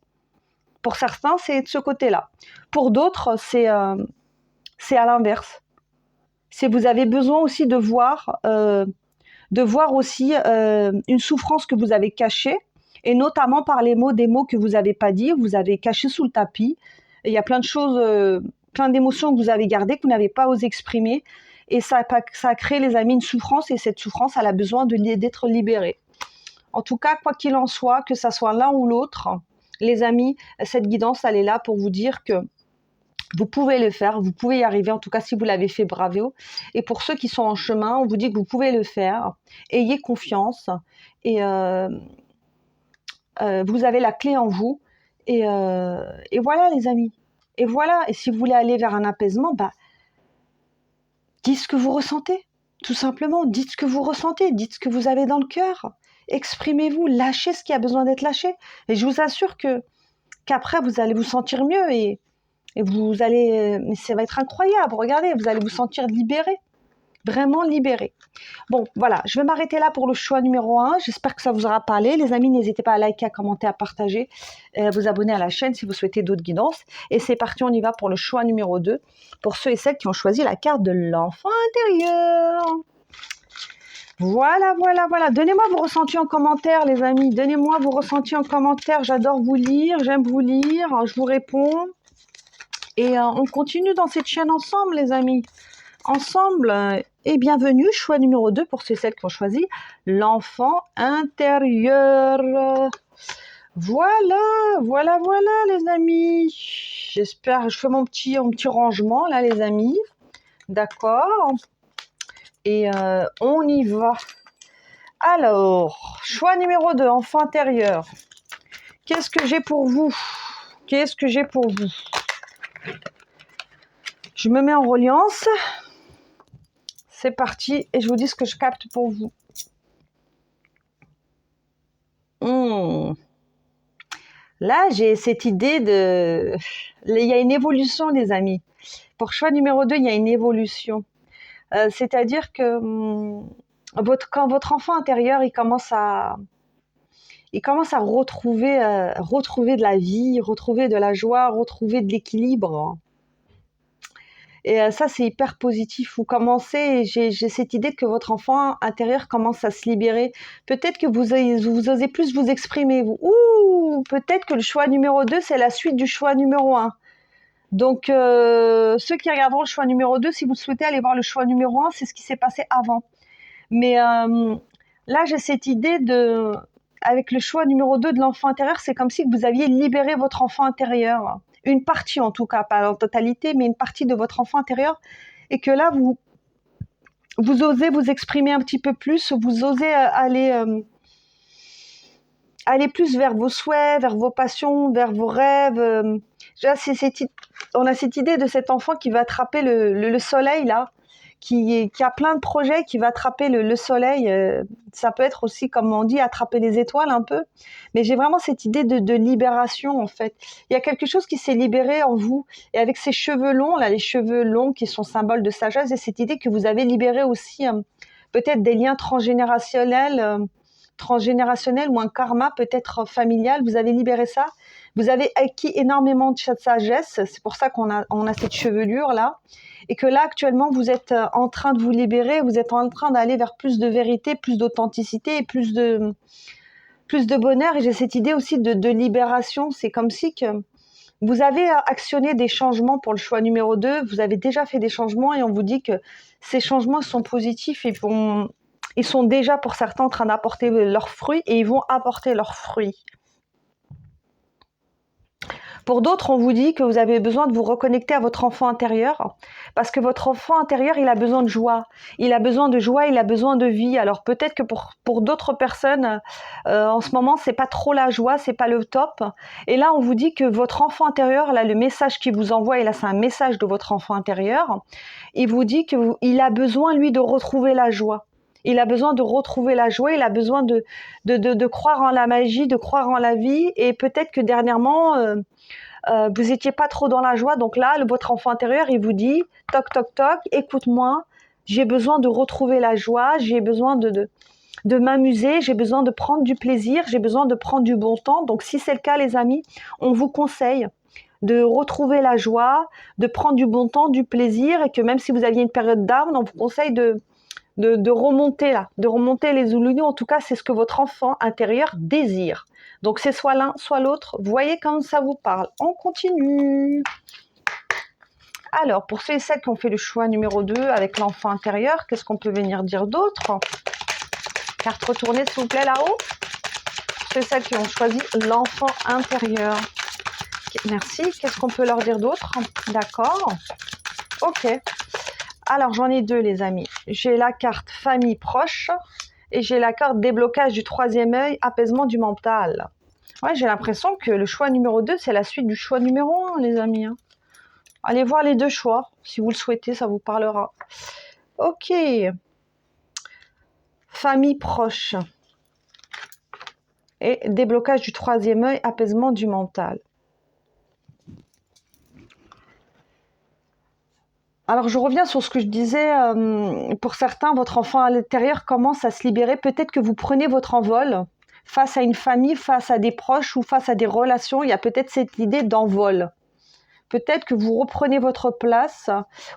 Pour certains, c'est de ce côté-là. Pour d'autres, c'est à l'inverse. C'est vous avez besoin aussi de voir aussi une souffrance que vous avez cachée, et notamment par les mots, des mots que vous n'avez pas dit, vous avez caché sous le tapis. Et il y a plein de choses, plein d'émotions que vous avez gardées, que vous n'avez pas osé exprimer. Et ça a créé, les amis, une souffrance, et cette souffrance, elle a besoin d'être libérée. En tout cas, quoi qu'il en soit, que ça soit l'un ou l'autre, les amis, cette guidance, elle est là pour vous dire que vous pouvez le faire, vous pouvez y arriver, en tout cas si vous l'avez fait, bravo. Et pour ceux qui sont en chemin, on vous dit que vous pouvez le faire. Ayez confiance et vous avez la clé en vous. Et voilà les amis. Et voilà, et si vous voulez aller vers un apaisement, dites ce que vous ressentez. Tout simplement, dites ce que vous ressentez, dites ce que vous avez dans le cœur. Exprimez-vous, lâchez ce qui a besoin d'être lâché. Et je vous assure qu'après, vous allez vous sentir mieux et vous allez, mais ça va être incroyable, regardez, vous allez vous sentir libéré, vraiment libéré. Bon, voilà, je vais m'arrêter là pour le choix numéro 1. J'espère que ça vous aura parlé. Les amis, n'hésitez pas à liker, à commenter, à partager, à vous abonner à la chaîne si vous souhaitez d'autres guidances. Et c'est parti, on y va pour le choix numéro 2, pour ceux et celles qui ont choisi la carte de l'enfant intérieur. Voilà, voilà, voilà. Donnez-moi vos ressentis en commentaire, les amis. Donnez-moi vos ressentis en commentaire. J'adore vous lire, j'aime vous lire, je vous réponds. Et on continue dans cette chaîne ensemble, les amis. Ensemble, et bienvenue, choix numéro 2 pour ceux et celles qui ont choisi l'enfant intérieur. Voilà, voilà, voilà, les amis. J'espère, je fais mon petit rangement, là, les amis. D'accord. Et on y va. Alors, choix numéro 2, enfant intérieur. Qu'est-ce que j'ai pour vous? Qu'est-ce que j'ai pour vous? Je me mets en reliance. C'est parti et je vous dis ce que je capte pour vous. Là, j'ai cette idée de... Il y a une évolution, les amis. Pour choix numéro 2, il y a une évolution. C'est-à-dire que quand votre enfant intérieur, il commence à retrouver de la vie, retrouver de la joie, retrouver de l'équilibre. Et ça, c'est hyper positif. Vous commencez, j'ai cette idée que votre enfant intérieur commence à se libérer. Peut-être que vous osez plus vous exprimer. Ou peut-être que le choix numéro 2, c'est la suite du choix numéro 1. Donc, ceux qui regarderont le choix numéro 2, si vous souhaitez aller voir le choix numéro 1, c'est ce qui s'est passé avant. Mais là, j'ai cette idée avec le choix numéro 2 de l'enfant intérieur, c'est comme si vous aviez libéré votre enfant intérieur. Une partie en tout cas, pas en totalité, mais une partie de votre enfant intérieur. Et que là, vous osez vous exprimer un petit peu plus, vous osez aller plus vers vos souhaits, vers vos passions, vers vos rêves. On a cette idée de cet enfant qui va attraper le soleil, là, qui a plein de projets, qui va attraper le soleil. Ça peut être aussi, comme on dit, attraper les étoiles un peu. Mais j'ai vraiment cette idée de libération, en fait. Il y a quelque chose qui s'est libéré en vous. Et avec ces cheveux longs, là, les cheveux longs qui sont symboles de sagesse, et cette idée que vous avez libéré aussi peut-être des liens transgénérationnels ou un karma peut-être familial. Vous avez libéré ça. Vous avez acquis énormément de sagesse. C'est pour ça qu'on a cette chevelure-là. Et que là, actuellement, vous êtes en train de vous libérer, vous êtes en train d'aller vers plus de vérité, plus d'authenticité et plus de bonheur. Et j'ai cette idée aussi de libération. C'est comme si que vous avez actionné des changements pour le choix numéro 2. Vous avez déjà fait des changements et on vous dit que ces changements sont positifs et ils sont déjà pour certains en train d'apporter leurs fruits et ils vont apporter leurs fruits. Pour d'autres, on vous dit que vous avez besoin de vous reconnecter à votre enfant intérieur parce que votre enfant intérieur, il a besoin de joie. Il a besoin de joie, il a besoin de vie. Alors peut-être que pour d'autres personnes, en ce moment, c'est pas trop la joie, c'est pas le top. Et là, on vous dit que votre enfant intérieur, là, le message qu'il vous envoie, et là, c'est un message de votre enfant intérieur, il vous dit qu'il a besoin, lui, de retrouver la joie. Il a besoin de retrouver la joie, il a besoin de croire en la magie, de croire en la vie. Et peut-être que dernièrement... vous n'étiez pas trop dans la joie. Donc là, votre enfant intérieur, il vous dit, toc, toc, toc, écoute-moi, j'ai besoin de retrouver la joie, j'ai besoin de m'amuser, j'ai besoin de prendre du plaisir, j'ai besoin de prendre du bon temps. Donc si c'est le cas, les amis, on vous conseille de retrouver la joie, de prendre du bon temps, du plaisir, et que même si vous aviez une période down, on vous conseille de remonter là, de remonter les oubliés. En tout cas, c'est ce que votre enfant intérieur désire. Donc c'est soit l'un, soit l'autre. Vous voyez quand ça vous parle. On continue. Alors, pour ceux et celles qui ont fait le choix numéro 2 avec l'enfant intérieur, qu'est-ce qu'on peut venir dire d'autre? Carte retournée, s'il vous plaît, là-haut. Pour ceux et celles qui ont choisi l'enfant intérieur. Merci. Qu'est-ce qu'on peut leur dire d'autre? D'accord. Ok. Alors, j'en ai deux, les amis. J'ai la carte famille proche et j'ai la carte déblocage du troisième œil, apaisement du mental. Ouais, j'ai l'impression que le choix numéro 2, c'est la suite du choix numéro 1, les amis. Allez voir les deux choix. Si vous le souhaitez, ça vous parlera. Ok. Famille proche. Et déblocage du troisième œil, apaisement du mental. Alors, je reviens sur ce que je disais. Pour certains, votre enfant à l'intérieur commence à se libérer. Peut-être que vous prenez votre envol face à une famille, face à des proches ou face à des relations. Il y a peut-être cette idée d'envol. Peut-être que vous reprenez votre place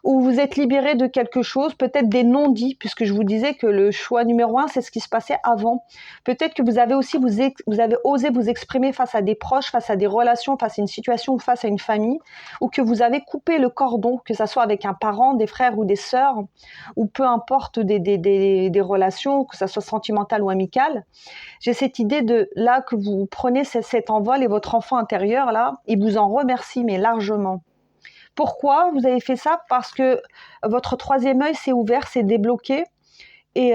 ou vous êtes libéré de quelque chose, peut-être des non-dits, puisque je vous disais que le choix numéro 1, c'est ce qui se passait avant. Peut-être que vous avez aussi vous avez osé vous exprimer face à des proches, face à des relations, face à une situation ou face à une famille, ou que vous avez coupé le cordon, que ce soit avec un parent, des frères ou des sœurs, ou peu importe des relations, que ce soit sentimentale ou amicale. J'ai cette idée de là que vous prenez cet envol et votre enfant intérieur, là, il vous en remercie, mais largement. Pourquoi vous avez fait ça? Parce que votre troisième œil s'est ouvert, s'est débloqué. Et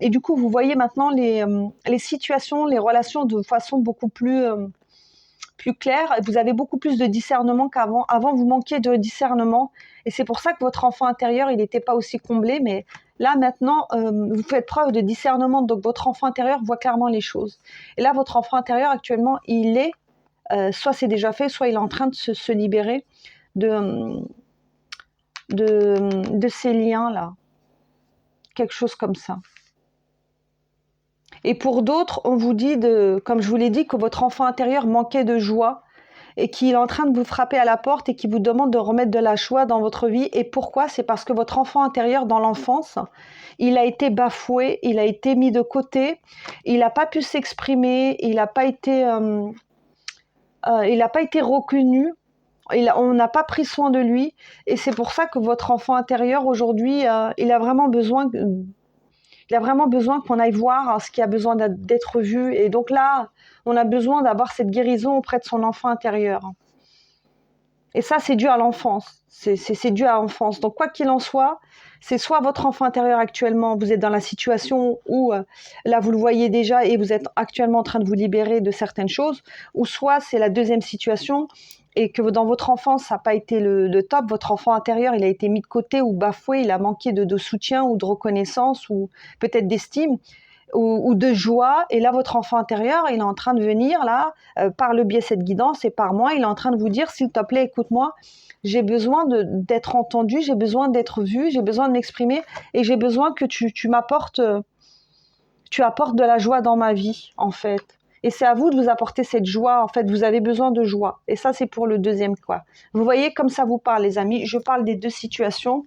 du coup, vous voyez maintenant les situations, les relations de façon beaucoup plus claire. Vous avez beaucoup plus de discernement qu'avant. Avant, vous manquiez de discernement. Et c'est pour ça que votre enfant intérieur, il n'était pas aussi comblé. Mais là, maintenant, vous faites preuve de discernement. Donc, votre enfant intérieur voit clairement les choses. Et là, votre enfant intérieur, actuellement, il est, soit c'est déjà fait, soit il est en train de se libérer de ces liens-là. Quelque chose comme ça. Et pour d'autres, on vous dit, comme je vous l'ai dit, que votre enfant intérieur manquait de joie et qu'il est en train de vous frapper à la porte et qui vous demande de remettre de la joie dans votre vie. Et pourquoi? C'est parce que votre enfant intérieur, dans l'enfance, il a été bafoué, il a été mis de côté, il n'a pas pu s'exprimer, il n'a pas été reconnu. On n'a pas pris soin de lui et c'est pour ça que votre enfant intérieur aujourd'hui, il a vraiment besoin qu'on aille voir ce qui a besoin d'être vu. Et donc là, on a besoin d'avoir cette guérison auprès de son enfant intérieur. Et ça, c'est dû à l'enfance. C'est dû à l'enfance. Donc quoi qu'il en soit, c'est soit votre enfant intérieur actuellement, vous êtes dans la situation où là, vous le voyez déjà et vous êtes actuellement en train de vous libérer de certaines choses, ou soit c'est la deuxième situation et que dans votre enfance, ça n'a pas été le top, votre enfant intérieur, il a été mis de côté ou bafoué, il a manqué de soutien ou de reconnaissance ou peut-être d'estime ou de joie. Et là, votre enfant intérieur, il est en train de venir, là, par le biais de cette guidance et par moi, il est en train de vous dire, s'il te plaît, écoute-moi, j'ai besoin d'être entendu, j'ai besoin d'être vu, j'ai besoin de m'exprimer et j'ai besoin que tu m'apportes, tu apportes de la joie dans ma vie, en fait. Et c'est à vous de vous apporter cette joie. En fait, vous avez besoin de joie. Et ça, c'est pour le deuxième quoi. Vous voyez comme ça vous parle, les amis. Je parle des deux situations.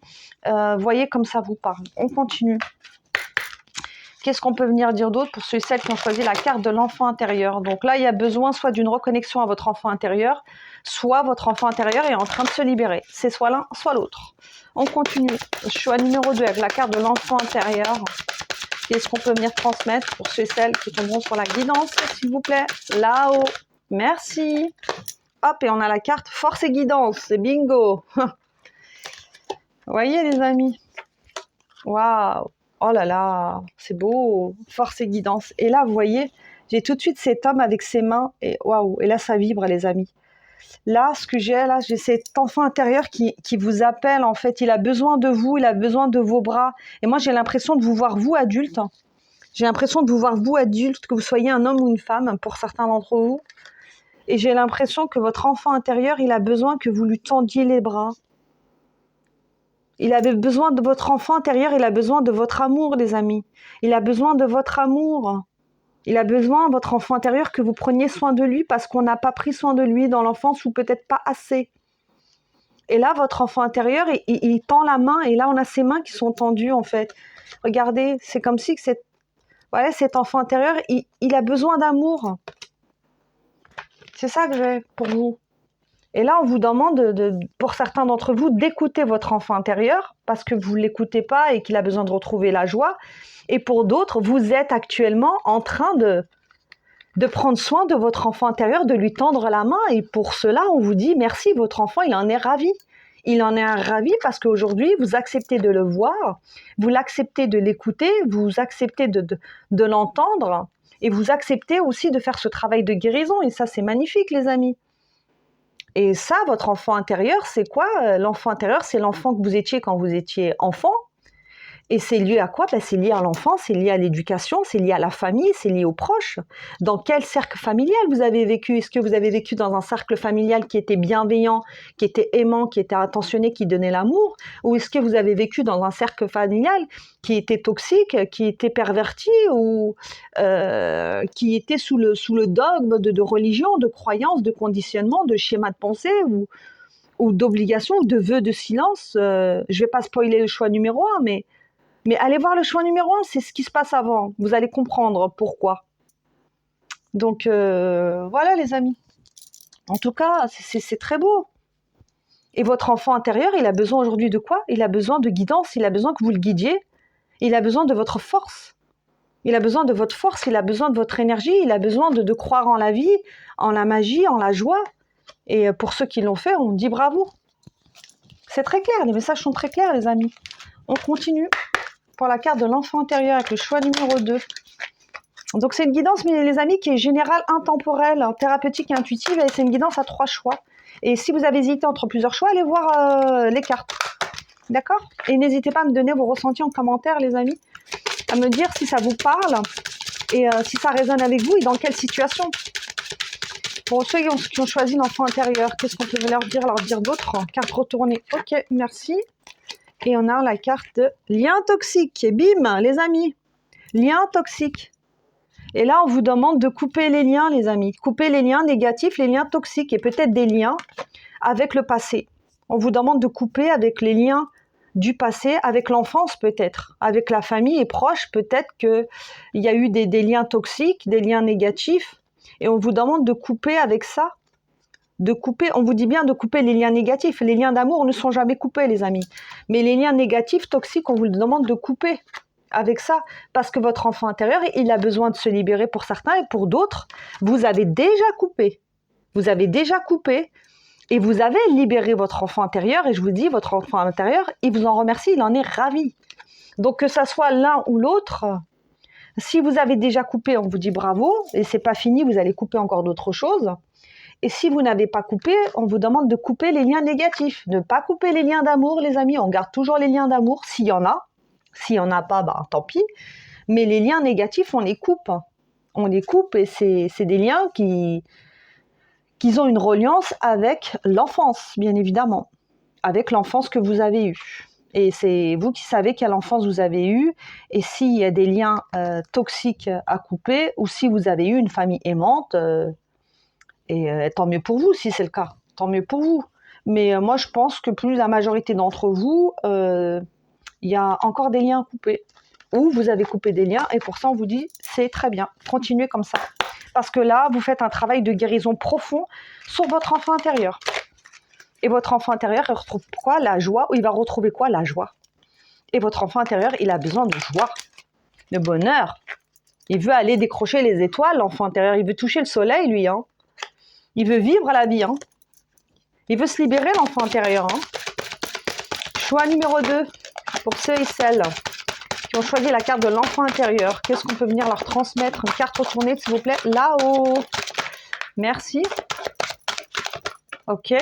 Voyez comme ça vous parle. On continue. Qu'est-ce qu'on peut venir dire d'autre pour ceux et celles qui ont choisi la carte de l'enfant intérieur? Donc là, il y a besoin soit d'une reconnexion à votre enfant intérieur, soit votre enfant intérieur est en train de se libérer. C'est soit l'un, soit l'autre. On continue. Choix numéro 2 avec la carte de l'enfant intérieur. Qu'est-ce qu'on peut venir transmettre pour ceux et celles qui tomberont sur la guidance, s'il vous plaît? Là-haut. Merci. Hop, et on a la carte force et guidance. C'est bingo. Vous voyez, les amis? Waouh. Oh là là, c'est beau. Force et guidance. Et là, vous voyez, j'ai tout de suite cet homme avec ses mains. Et waouh. Et là, ça vibre, les amis. Là, ce que j'ai cet enfant intérieur qui vous appelle, en fait. Il a besoin de vous, il a besoin de vos bras. Et moi, j'ai l'impression de vous voir, vous, adulte. J'ai l'impression de vous voir, vous, adulte, que vous soyez un homme ou une femme, pour certains d'entre vous. Et j'ai l'impression que votre enfant intérieur, il a besoin que vous lui tendiez les bras. Il avait besoin de votre enfant intérieur, il a besoin de votre amour, les amis. Il a besoin de votre amour. Il a besoin, votre enfant intérieur, que vous preniez soin de lui parce qu'on n'a pas pris soin de lui dans l'enfance ou peut-être pas assez. Et là, votre enfant intérieur, il tend la main et là, on a ses mains qui sont tendues en fait. Regardez, c'est comme si que voilà, cet enfant intérieur, il a besoin d'amour. C'est ça que j'ai pour vous. Et là, on vous demande, pour certains d'entre vous, d'écouter votre enfant intérieur parce que vous ne l'écoutez pas et qu'il a besoin de retrouver la joie. Et pour d'autres, vous êtes actuellement en train de prendre soin de votre enfant intérieur, de lui tendre la main. Et pour cela, on vous dit merci, votre enfant, il en est ravi. Il en est ravi parce qu'aujourd'hui, vous acceptez de le voir, vous l'acceptez de l'écouter, vous acceptez de l'entendre et vous acceptez aussi de faire ce travail de guérison. Et ça, c'est magnifique, les amis. Et ça, votre enfant intérieur, c'est quoi? L'enfant intérieur, c'est l'enfant que vous étiez quand vous étiez enfant. Et c'est lié à quoi? C'est lié à l'enfance, c'est lié à l'éducation, c'est lié à la famille, c'est lié aux proches. Dans quel cercle familial vous avez vécu? Est-ce que vous avez vécu dans un cercle familial qui était bienveillant, qui était aimant, qui était attentionné, qui donnait l'amour? Ou est-ce que vous avez vécu dans un cercle familial qui était toxique, qui était perverti ou qui était sous le dogme de religion, de croyance, de conditionnement, de schéma de pensée ou d'obligation ou de vœux de silence? Je ne vais pas spoiler le choix numéro 1, mais allez voir le choix numéro 1, c'est ce qui se passe avant. Vous allez comprendre pourquoi. Donc, voilà les amis. En tout cas, c'est très beau. Et votre enfant intérieur, il a besoin aujourd'hui de quoi? Il a besoin de guidance, il a besoin que vous le guidiez. Il a besoin de votre force. Il a besoin de votre force, il a besoin de votre énergie, il a besoin de croire en la vie, en la magie, en la joie. Et pour ceux qui l'ont fait, on dit bravo. C'est très clair, les messages sont très clairs les amis. On continue. Pour la carte de l'enfant intérieur avec le choix numéro 2. Donc c'est une guidance, mais les amis, qui est générale, intemporelle, thérapeutique et intuitive, et c'est une guidance à 3 choix. Et si vous avez hésité entre plusieurs choix, allez voir les cartes. D'accord? Et n'hésitez pas à me donner vos ressentis en commentaire, les amis, à me dire si ça vous parle, et si ça résonne avec vous, et dans quelle situation. Pour ceux qui ont choisi l'enfant intérieur, qu'est-ce qu'on peut leur dire d'autre? Carte retournée. Ok, merci. Et on a la carte de lien toxique. Et bim, les amis, lien toxique. Et là, on vous demande de couper les liens, les amis. Couper les liens négatifs, les liens toxiques et peut-être des liens avec le passé. On vous demande de couper avec les liens du passé, avec l'enfance peut-être, avec la famille et proches. Peut-être qu'il y a eu des liens toxiques, des liens négatifs. Et on vous demande de couper avec ça. De couper, on vous dit bien de couper les liens négatifs. Les liens d'amour ne sont jamais coupés, les amis. Mais les liens négatifs, toxiques, on vous demande de couper avec ça. Parce que votre enfant intérieur, il a besoin de se libérer pour certains et pour d'autres, vous avez déjà coupé. Vous avez déjà coupé et vous avez libéré votre enfant intérieur. Et je vous dis, votre enfant intérieur, il vous en remercie, il en est ravi. Donc que ça soit l'un ou l'autre, si vous avez déjà coupé, on vous dit bravo. Et c'est pas fini, vous allez couper encore d'autres choses. Et si vous n'avez pas coupé, on vous demande de couper les liens négatifs. Ne pas couper les liens d'amour, les amis. On garde toujours les liens d'amour, s'il y en a. S'il n'y en a pas, ben, tant pis. Mais les liens négatifs, on les coupe. On les coupe et c'est des liens qui ont une reliance avec l'enfance, bien évidemment. Avec l'enfance que vous avez eue. Et c'est vous qui savez quelle enfance vous avez eue. Et s'il y a des liens toxiques à couper, ou si vous avez eu une famille aimante... Et tant mieux pour vous si c'est le cas, tant mieux pour vous. Mais moi, je pense que plus la majorité d'entre vous, il y a encore des liens à couper. Ou vous avez coupé des liens et pour ça, on vous dit, c'est très bien, continuez comme ça. Parce que là, vous faites un travail de guérison profond sur votre enfant intérieur. Et votre enfant intérieur, il retrouve quoi? La joie. Ou il va retrouver quoi? La joie. Et votre enfant intérieur, il a besoin de joie, de bonheur. Il veut aller décrocher les étoiles, l'enfant intérieur. Il veut toucher le soleil, lui, hein. Il veut vivre la vie. Hein. Il veut se libérer, l'enfant intérieur. Hein. Choix numéro 2, pour ceux et celles qui ont choisi la carte de l'enfant intérieur. Qu'est-ce qu'on peut venir leur transmettre? Une carte retournée, s'il vous plaît. Là-haut. Merci. Ok.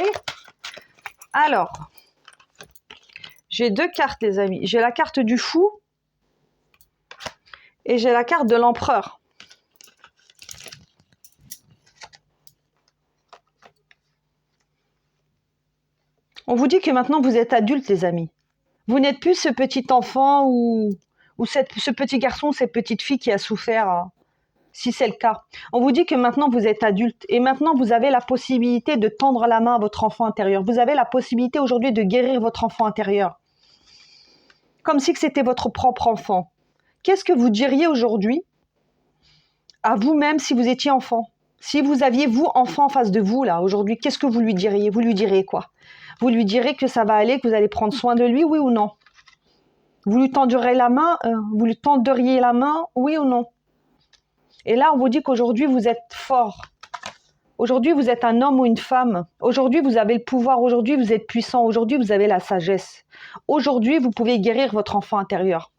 Alors, j'ai 2 cartes, les amis. J'ai la carte du fou et j'ai la carte de l'empereur. On vous dit que maintenant vous êtes adulte, les amis. Vous n'êtes plus ce petit enfant ou ce petit garçon, cette petite fille qui a souffert, hein, si c'est le cas. On vous dit que maintenant vous êtes adulte et maintenant vous avez la possibilité de tendre la main à votre enfant intérieur. Vous avez la possibilité aujourd'hui de guérir votre enfant intérieur. Comme si c'était votre propre enfant. Qu'est-ce que vous diriez aujourd'hui à vous-même si vous étiez enfant? Si vous aviez, vous, enfant en face de vous, là, aujourd'hui, qu'est-ce que vous lui diriez? Vous lui diriez quoi? Vous lui direz que ça va aller, que vous allez prendre soin de lui, oui ou non? Vous lui tendriez la main, oui ou non? Et là, on vous dit qu'aujourd'hui, vous êtes fort. Aujourd'hui, vous êtes un homme ou une femme. Aujourd'hui, vous avez le pouvoir. Aujourd'hui, vous êtes puissant. Aujourd'hui, vous avez la sagesse. Aujourd'hui, vous pouvez guérir votre enfant intérieur.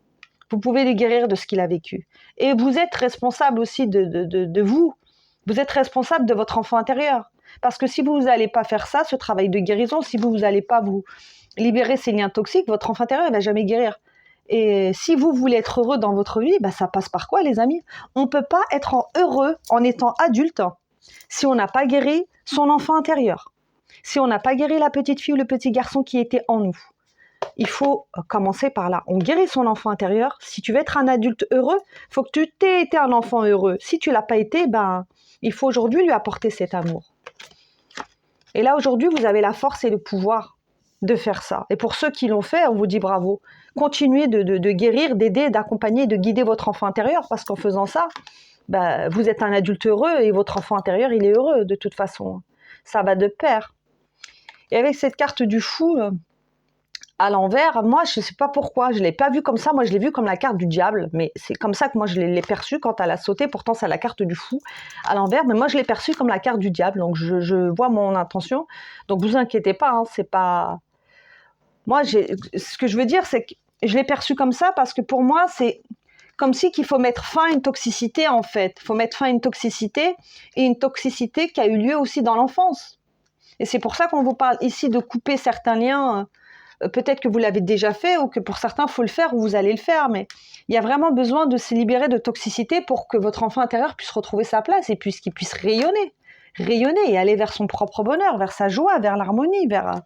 Vous pouvez le guérir de ce qu'il a vécu. Et vous êtes responsable aussi de vous. Vous êtes responsable de votre enfant intérieur. Parce que si vous n'allez pas faire ça, ce travail de guérison, si vous n'allez pas vous libérer ces liens toxiques, votre enfant intérieur ne va jamais guérir. Et si vous voulez être heureux dans votre vie, bah ça passe par quoi, les amis? On ne peut pas être heureux en étant adulte si on n'a pas guéri son enfant intérieur. Si on n'a pas guéri la petite fille ou le petit garçon qui était en nous. Il faut commencer par là. On guérit son enfant intérieur. Si tu veux être un adulte heureux, il faut que tu t'aies été un enfant heureux. Si tu ne l'as pas été, ben, il faut aujourd'hui lui apporter cet amour. Et là, aujourd'hui, vous avez la force et le pouvoir de faire ça. Et pour ceux qui l'ont fait, on vous dit bravo. Continuez de guérir, d'aider, d'accompagner, de guider votre enfant intérieur, parce qu'en faisant ça, ben, vous êtes un adulte heureux et votre enfant intérieur, il est heureux de toute façon. Ça va de pair. Et avec cette carte du fou à l'envers, moi, je ne sais pas pourquoi, je ne l'ai pas vue comme ça. Moi, je l'ai vue comme la carte du diable, mais c'est comme ça que moi, je l'ai perçue quand elle a sauté. Pourtant, c'est la carte du fou à l'envers, mais moi, je l'ai perçue comme la carte du diable. Donc, je vois mon intention. Donc, vous inquiétez pas, hein, c'est pas... Moi, ce que je veux dire, c'est que je l'ai perçue comme ça parce que pour moi, c'est comme si qu'il faut mettre fin à une toxicité, en fait. Il faut mettre fin à une toxicité et une toxicité qui a eu lieu aussi dans l'enfance. Et c'est pour ça qu'on vous parle ici de couper certains liens. Peut-être que vous l'avez déjà fait ou que pour certains, il faut le faire ou vous allez le faire. Mais il y a vraiment besoin de se libérer de toxicité pour que votre enfant intérieur puisse retrouver sa place et qu'il puisse rayonner et aller vers son propre bonheur, vers sa joie, vers l'harmonie, vers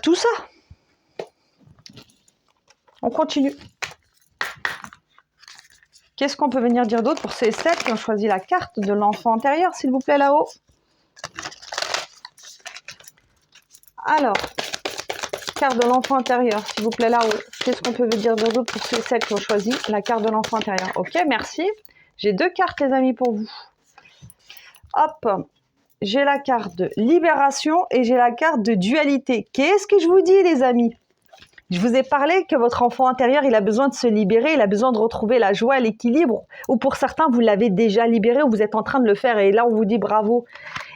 tout ça. On continue. Qu'est-ce qu'on peut venir dire d'autre pour ces 7 qui ont choisi la carte de l'enfant intérieur, s'il vous plaît, là-haut? Alors, carte de l'enfant intérieur, s'il vous plaît, là-haut. Qu'est-ce qu'on peut dire d'autre pour ces 7 qui ont choisi la carte de l'enfant intérieur? Ok, merci. J'ai 2 cartes, les amis, pour vous. Hop, j'ai la carte de libération et j'ai la carte de dualité. Qu'est-ce que je vous dis, les amis? Je vous ai parlé que votre enfant intérieur, il a besoin de se libérer, il a besoin de retrouver la joie, l'équilibre. Ou pour certains, vous l'avez déjà libéré ou vous êtes en train de le faire et là, on vous dit bravo.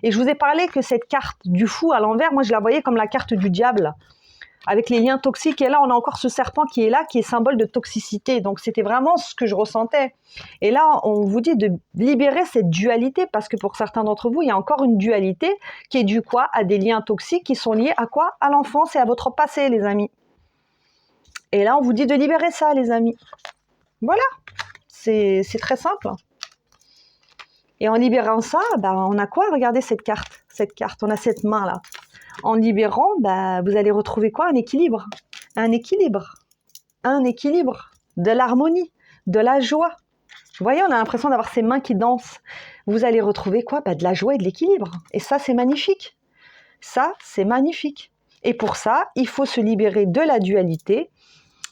Et je vous ai parlé que cette carte du fou à l'envers, moi, je la voyais comme la carte du diable, avec les liens toxiques. Et là, on a encore ce serpent qui est là, qui est symbole de toxicité. Donc, c'était vraiment ce que je ressentais. Et là, on vous dit de libérer cette dualité, parce que pour certains d'entre vous, il y a encore une dualité qui est due quoi? À des liens toxiques qui sont liés à quoi? À l'enfance et à votre passé, les amis. Et là, on vous dit de libérer ça, les amis. Voilà, c'est très simple. Et en libérant ça, ben, on a quoi? Regardez cette carte, on a cette main-là. En libérant, ben, vous allez retrouver quoi? Un équilibre. Un équilibre, de l'harmonie, de la joie. Vous voyez, on a l'impression d'avoir ces mains qui dansent. Vous allez retrouver quoi? Ben, de la joie et de l'équilibre. Et ça, c'est magnifique. Ça, c'est magnifique. Et pour ça, il faut se libérer de la dualité,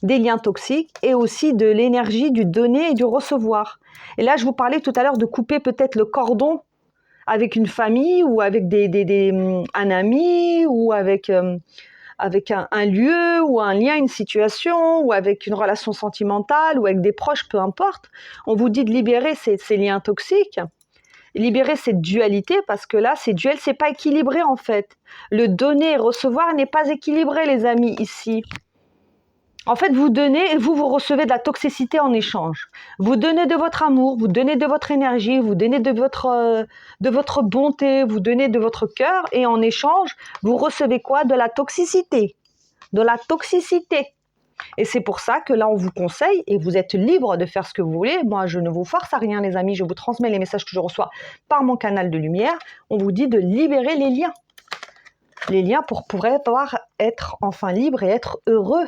des liens toxiques et aussi de l'énergie du donner et du recevoir. Et là, je vous parlais tout à l'heure de couper peut-être le cordon avec une famille ou avec un ami ou avec un lieu ou un lien, une situation ou avec une relation sentimentale ou avec des proches, peu importe. On vous dit de libérer ces liens toxiques, libérer cette dualité parce que là, ces duels, c'est pas équilibré en fait. Le donner et recevoir n'est pas équilibré, les amis, ici. En fait, vous donnez et vous recevez de la toxicité en échange. Vous donnez de votre amour, vous donnez de votre énergie, vous donnez de votre bonté, vous donnez de votre cœur et en échange, vous recevez quoi? De la toxicité. De la toxicité. Et c'est pour ça que là, on vous conseille et vous êtes libre de faire ce que vous voulez. Moi, je ne vous force à rien, les amis. Je vous transmets les messages que je reçois par mon canal de lumière. On vous dit de libérer les liens. Les liens pour pouvoir être enfin libre et être heureux.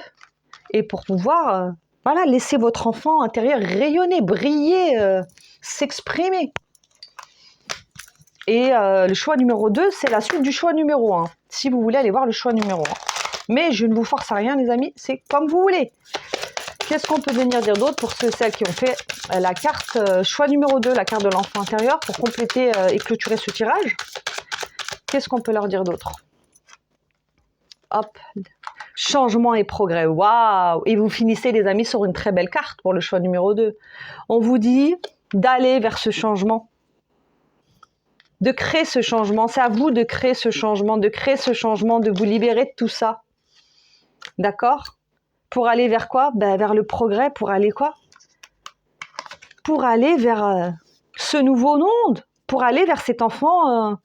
Et pour pouvoir voilà, laisser votre enfant intérieur rayonner, briller, s'exprimer. Et le choix numéro 2, c'est la suite du choix numéro 1. Si vous voulez aller voir le choix numéro 1. Mais je ne vous force à rien, les amis, c'est comme vous voulez. Qu'est-ce qu'on peut venir dire d'autre pour celles qui ont fait la carte choix numéro 2, la carte de l'enfant intérieur, pour compléter et clôturer ce tirage? Qu'est-ce qu'on peut leur dire d'autre? Hop, changement et progrès, waouh! Et vous finissez, les amis, sur une très belle carte pour le choix numéro 2. On vous dit d'aller vers ce changement, de créer ce changement. C'est à vous de créer ce changement, de vous libérer de tout ça. D'accord? Pour aller vers quoi? Ben, vers le progrès, pour aller quoi? Pour aller vers ce nouveau monde, pour aller vers cet enfant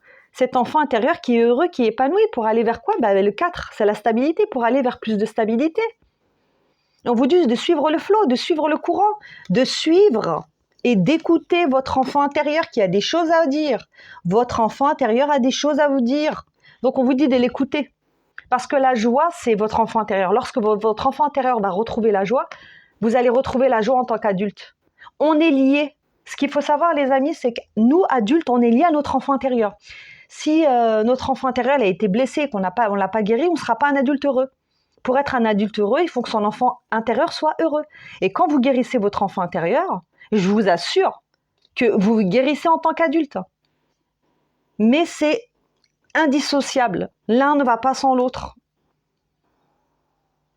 intérieur qui est heureux, qui est épanoui. Pour aller vers quoi? Ben, le 4, c'est la stabilité, pour aller vers plus de stabilité. On vous dit de suivre le flot, de suivre le courant, de suivre et d'écouter votre enfant intérieur qui a des choses à dire. Votre enfant intérieur a des choses à vous dire. Donc on vous dit de l'écouter. Parce que la joie, c'est votre enfant intérieur. Lorsque votre enfant intérieur va retrouver la joie, vous allez retrouver la joie en tant qu'adulte. On est liés. Ce qu'il faut savoir, les amis, c'est que nous, adultes, on est liés à notre enfant intérieur. Si notre enfant intérieur a été blessé et qu'on ne l'a pas guéri, on ne sera pas un adulte heureux. Pour être un adulte heureux, il faut que son enfant intérieur soit heureux. Et quand vous guérissez votre enfant intérieur, je vous assure que vous vous guérissez en tant qu'adulte. Mais c'est indissociable. L'un ne va pas sans l'autre.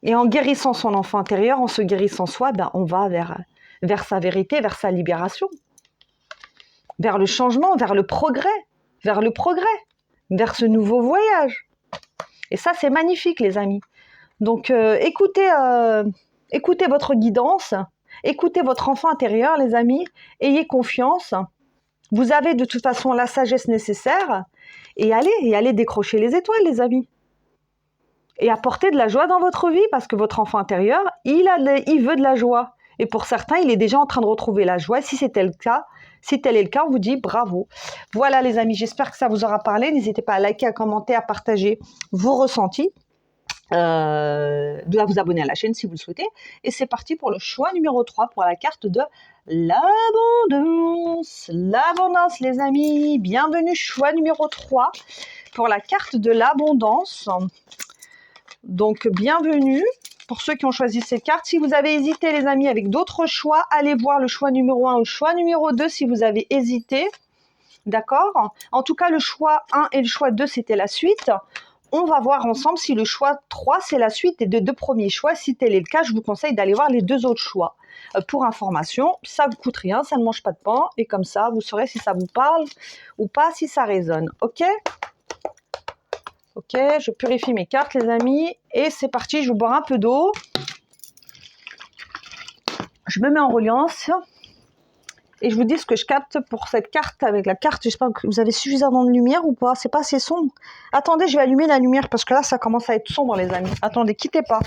Et en guérissant son enfant intérieur, en se guérissant soi, ben, on va vers sa vérité, vers sa libération, vers le changement, vers le progrès, vers ce nouveau voyage. Et ça, c'est magnifique, les amis. Donc, écoutez votre guidance, écoutez votre enfant intérieur, les amis, ayez confiance. Vous avez de toute façon la sagesse nécessaire et allez décrocher les étoiles, les amis. Et apporter de la joie dans votre vie parce que votre enfant intérieur, il veut de la joie. Et pour certains, il est déjà en train de retrouver la joie. Si tel est le cas, on vous dit bravo. Voilà, les amis, j'espère que ça vous aura parlé. N'hésitez pas à liker, à commenter, à partager vos ressentis. De vous abonner à la chaîne si vous le souhaitez. Et c'est parti pour le choix numéro 3 pour la carte de l'abondance. L'abondance, les amis. Bienvenue, choix numéro 3 pour la carte de l'abondance. Donc, bienvenue pour ceux qui ont choisi cette carte. Si vous avez hésité, les amis, avec d'autres choix, allez voir le choix numéro 1 ou le choix numéro 2 si vous avez hésité. D'accord? En tout cas, le choix 1 et le choix 2, c'était la suite. On va voir ensemble si le choix 3, c'est la suite des deux premiers choix. Si tel est le cas, je vous conseille d'aller voir les deux autres choix. Pour information, ça ne vous coûte rien, ça ne mange pas de pain. Et comme ça, vous saurez si ça vous parle ou pas, si ça résonne. Ok? Ok, je purifie mes cartes, les amis. Et c'est parti, je vais boire un peu d'eau. Je me mets en reliance. Et je vous dis ce que je capte pour cette carte avec la carte. J'espère que vous avez suffisamment de lumière ou pas. C'est pas assez sombre. Attendez, je vais allumer la lumière parce que là, ça commence à être sombre, les amis. Attendez, quittez pas.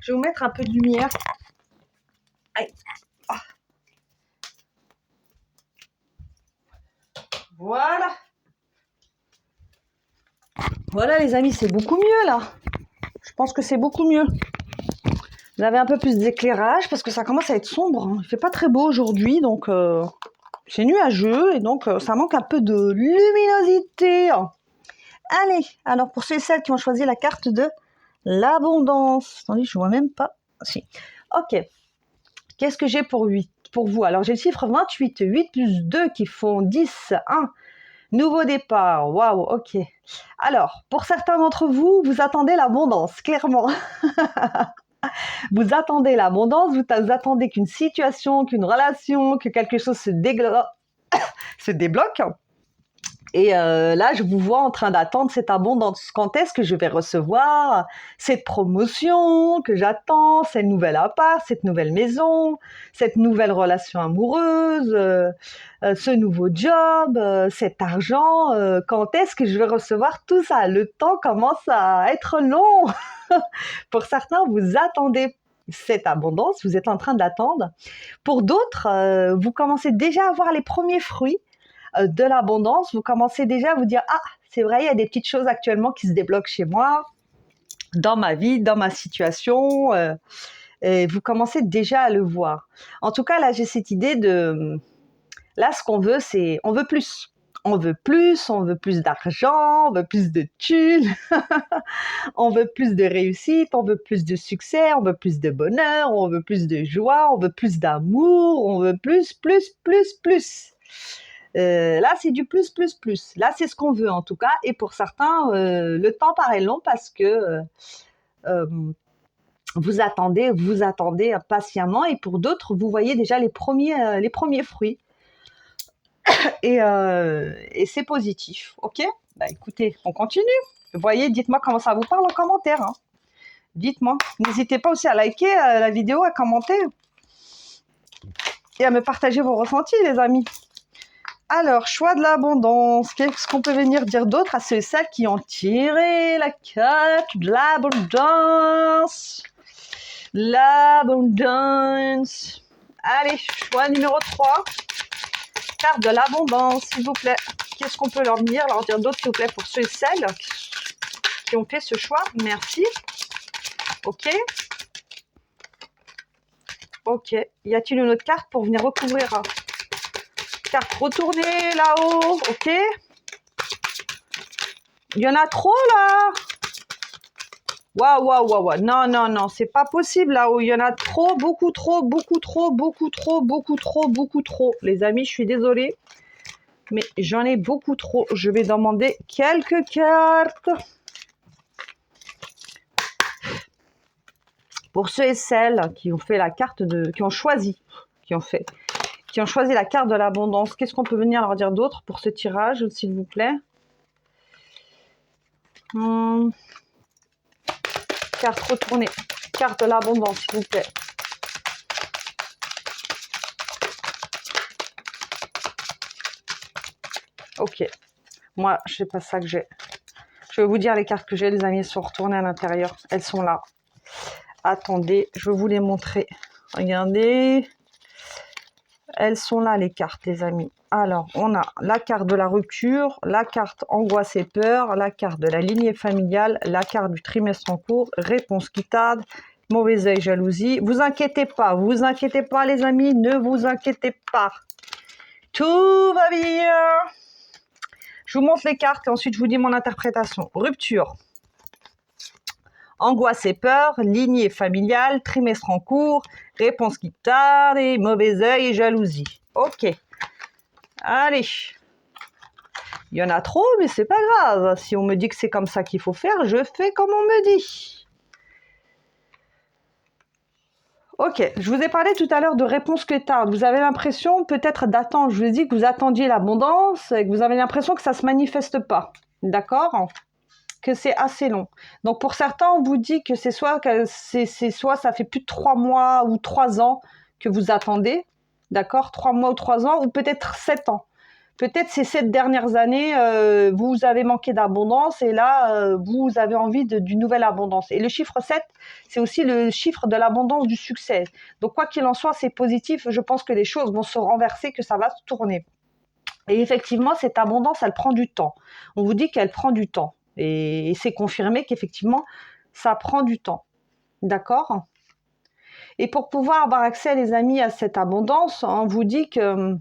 Je vais vous mettre un peu de lumière. Aïe. Ah. Voilà. Voilà, les amis, c'est beaucoup mieux, là. Je pense que c'est beaucoup mieux. Vous avez un peu plus d'éclairage parce que ça commence à être sombre. Il fait pas très beau aujourd'hui, donc c'est nuageux et donc ça manque un peu de luminosité. Allez, alors pour ceux et celles qui ont choisi la carte de l'abondance. Attendez, je vois même pas. Si. Ok. Qu'est-ce que j'ai pour vous? Alors j'ai le chiffre 28. 8 plus 2 qui font 10. 1. Nouveau départ. Waouh, ok. Alors, pour certains d'entre vous, vous attendez l'abondance, clairement. Vous attendez l'abondance, vous attendez qu'une situation, qu'une relation, que quelque chose se débloque. Et là, je vous vois en train d'attendre cette abondance. Quand est-ce que je vais recevoir cette promotion que j'attends, cette nouvelle appart, cette nouvelle maison, cette nouvelle relation amoureuse, ce nouveau job, cet argent? Quand est-ce que je vais recevoir tout ça? Le temps commence à être long. Pour certains, vous attendez cette abondance, vous êtes en train d'attendre. Pour d'autres, vous commencez déjà à voir les premiers fruits de l'abondance, vous commencez déjà à vous dire « Ah, c'est vrai, il y a des petites choses actuellement qui se débloquent chez moi, dans ma vie, dans ma situation. Et vous commencez déjà à le voir. En tout cas, là, j'ai cette idée de... Là, ce qu'on veut, c'est... On veut plus. On veut plus, on veut plus d'argent, on veut plus de thunes, on veut plus de réussite, on veut plus de succès, on veut plus de bonheur, on veut plus de joie, on veut plus d'amour, on veut plus, plus, plus, plus. Là, c'est du plus, plus, plus. Là, c'est ce qu'on veut en tout cas. Et pour certains, le temps paraît long parce que vous attendez patiemment. Et pour d'autres, vous voyez déjà les premiers fruits. Et c'est positif. Ok ? Bah écoutez, on continue. Vous voyez, dites-moi comment ça vous parle en commentaire. Hein. Dites-moi. N'hésitez pas aussi à liker la vidéo, à commenter. Et à me partager vos ressentis, les amis. Alors, choix de l'abondance. Qu'est-ce qu'on peut venir dire d'autre à ceux et celles qui ont tiré la carte de l'abondance? L'abondance. Allez, choix numéro 3. Carte de l'abondance, s'il vous plaît. Qu'est-ce qu'on peut leur dire d'autre, s'il vous plaît, pour ceux et celles qui ont fait ce choix? Merci. Ok. Ok. Y a-t-il une autre carte pour venir recouvrir? Carte retournée là-haut. Ok. Il y en a trop là. Waouh, waouh, waouh, waouh. Non, non, non, c'est pas possible là-haut. Il y en a trop, beaucoup trop, beaucoup trop, beaucoup trop, beaucoup trop, beaucoup trop. Les amis, je suis désolée. Mais j'en ai beaucoup trop. Je vais demander quelques cartes. Pour ceux et celles qui ont fait la carte qui ont choisi la carte de l'abondance, qu'est-ce qu'on peut venir leur dire d'autre pour ce tirage, s'il vous plaît? Carte retournée. Carte de l'abondance, s'il vous plaît. Ok. Moi, je sais pas ça que j'ai. Je vais vous dire les cartes que j'ai, les amis, elles sont retournées à l'intérieur. Elles sont là. Attendez, je vais vous les montrer. Regardez. Elles sont là, les cartes, les amis. Alors, on a la carte de la rupture, la carte angoisse et peur, la carte de la lignée familiale, la carte du trimestre en cours, réponse qui tarde, mauvais œil, jalousie. Vous inquiétez pas, les amis, ne vous inquiétez pas. Tout va bien. Je vous montre les cartes et ensuite je vous dis mon interprétation. Rupture. Angoisse et peur, lignée familiale, trimestre en cours, réponse qui tarde et mauvais œil et jalousie. Ok. Allez. Il y en a trop, mais c'est pas grave. Si on me dit que c'est comme ça qu'il faut faire, je fais comme on me dit. Ok, je vous ai parlé tout à l'heure de réponse que tarde. Vous avez l'impression peut-être d'attendre. Je vous ai dit que vous attendiez l'abondance et que vous avez l'impression que ça ne se manifeste pas. D'accord ? Que c'est assez long. Donc pour certains, on vous dit que c'est soit ça fait plus de 3 mois ou 3 ans que vous attendez, d'accord, 3 mois ou 3 ans, ou peut-être 7 ans. Peut-être ces 7 dernières années, vous avez manqué d'abondance et là, vous avez envie d'une nouvelle abondance. Et le chiffre 7, c'est aussi le chiffre de l'abondance du succès. Donc quoi qu'il en soit, c'est positif. Je pense que les choses vont se renverser, que ça va se tourner. Et effectivement, cette abondance, elle prend du temps. On vous dit qu'elle prend du temps. Et c'est confirmé qu'effectivement, ça prend du temps. D'accord ? Et pour pouvoir avoir accès, les amis, à cette abondance, on vous dit que...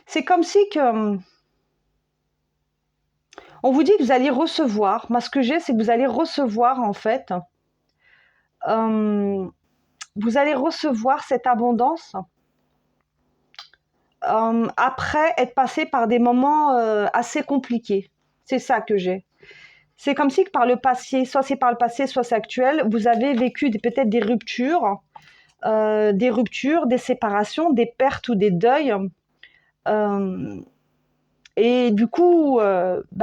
C'est comme si que... On vous dit que vous allez recevoir. Moi, ce que j'ai, c'est que vous allez recevoir, en fait... vous allez recevoir cette abondance après être passé par des moments assez compliqués. C'est ça que j'ai. C'est comme si que par le passé, soit c'est par le passé, soit c'est actuel, vous avez vécu peut-être des ruptures, des séparations, des pertes ou des deuils. Et du coup,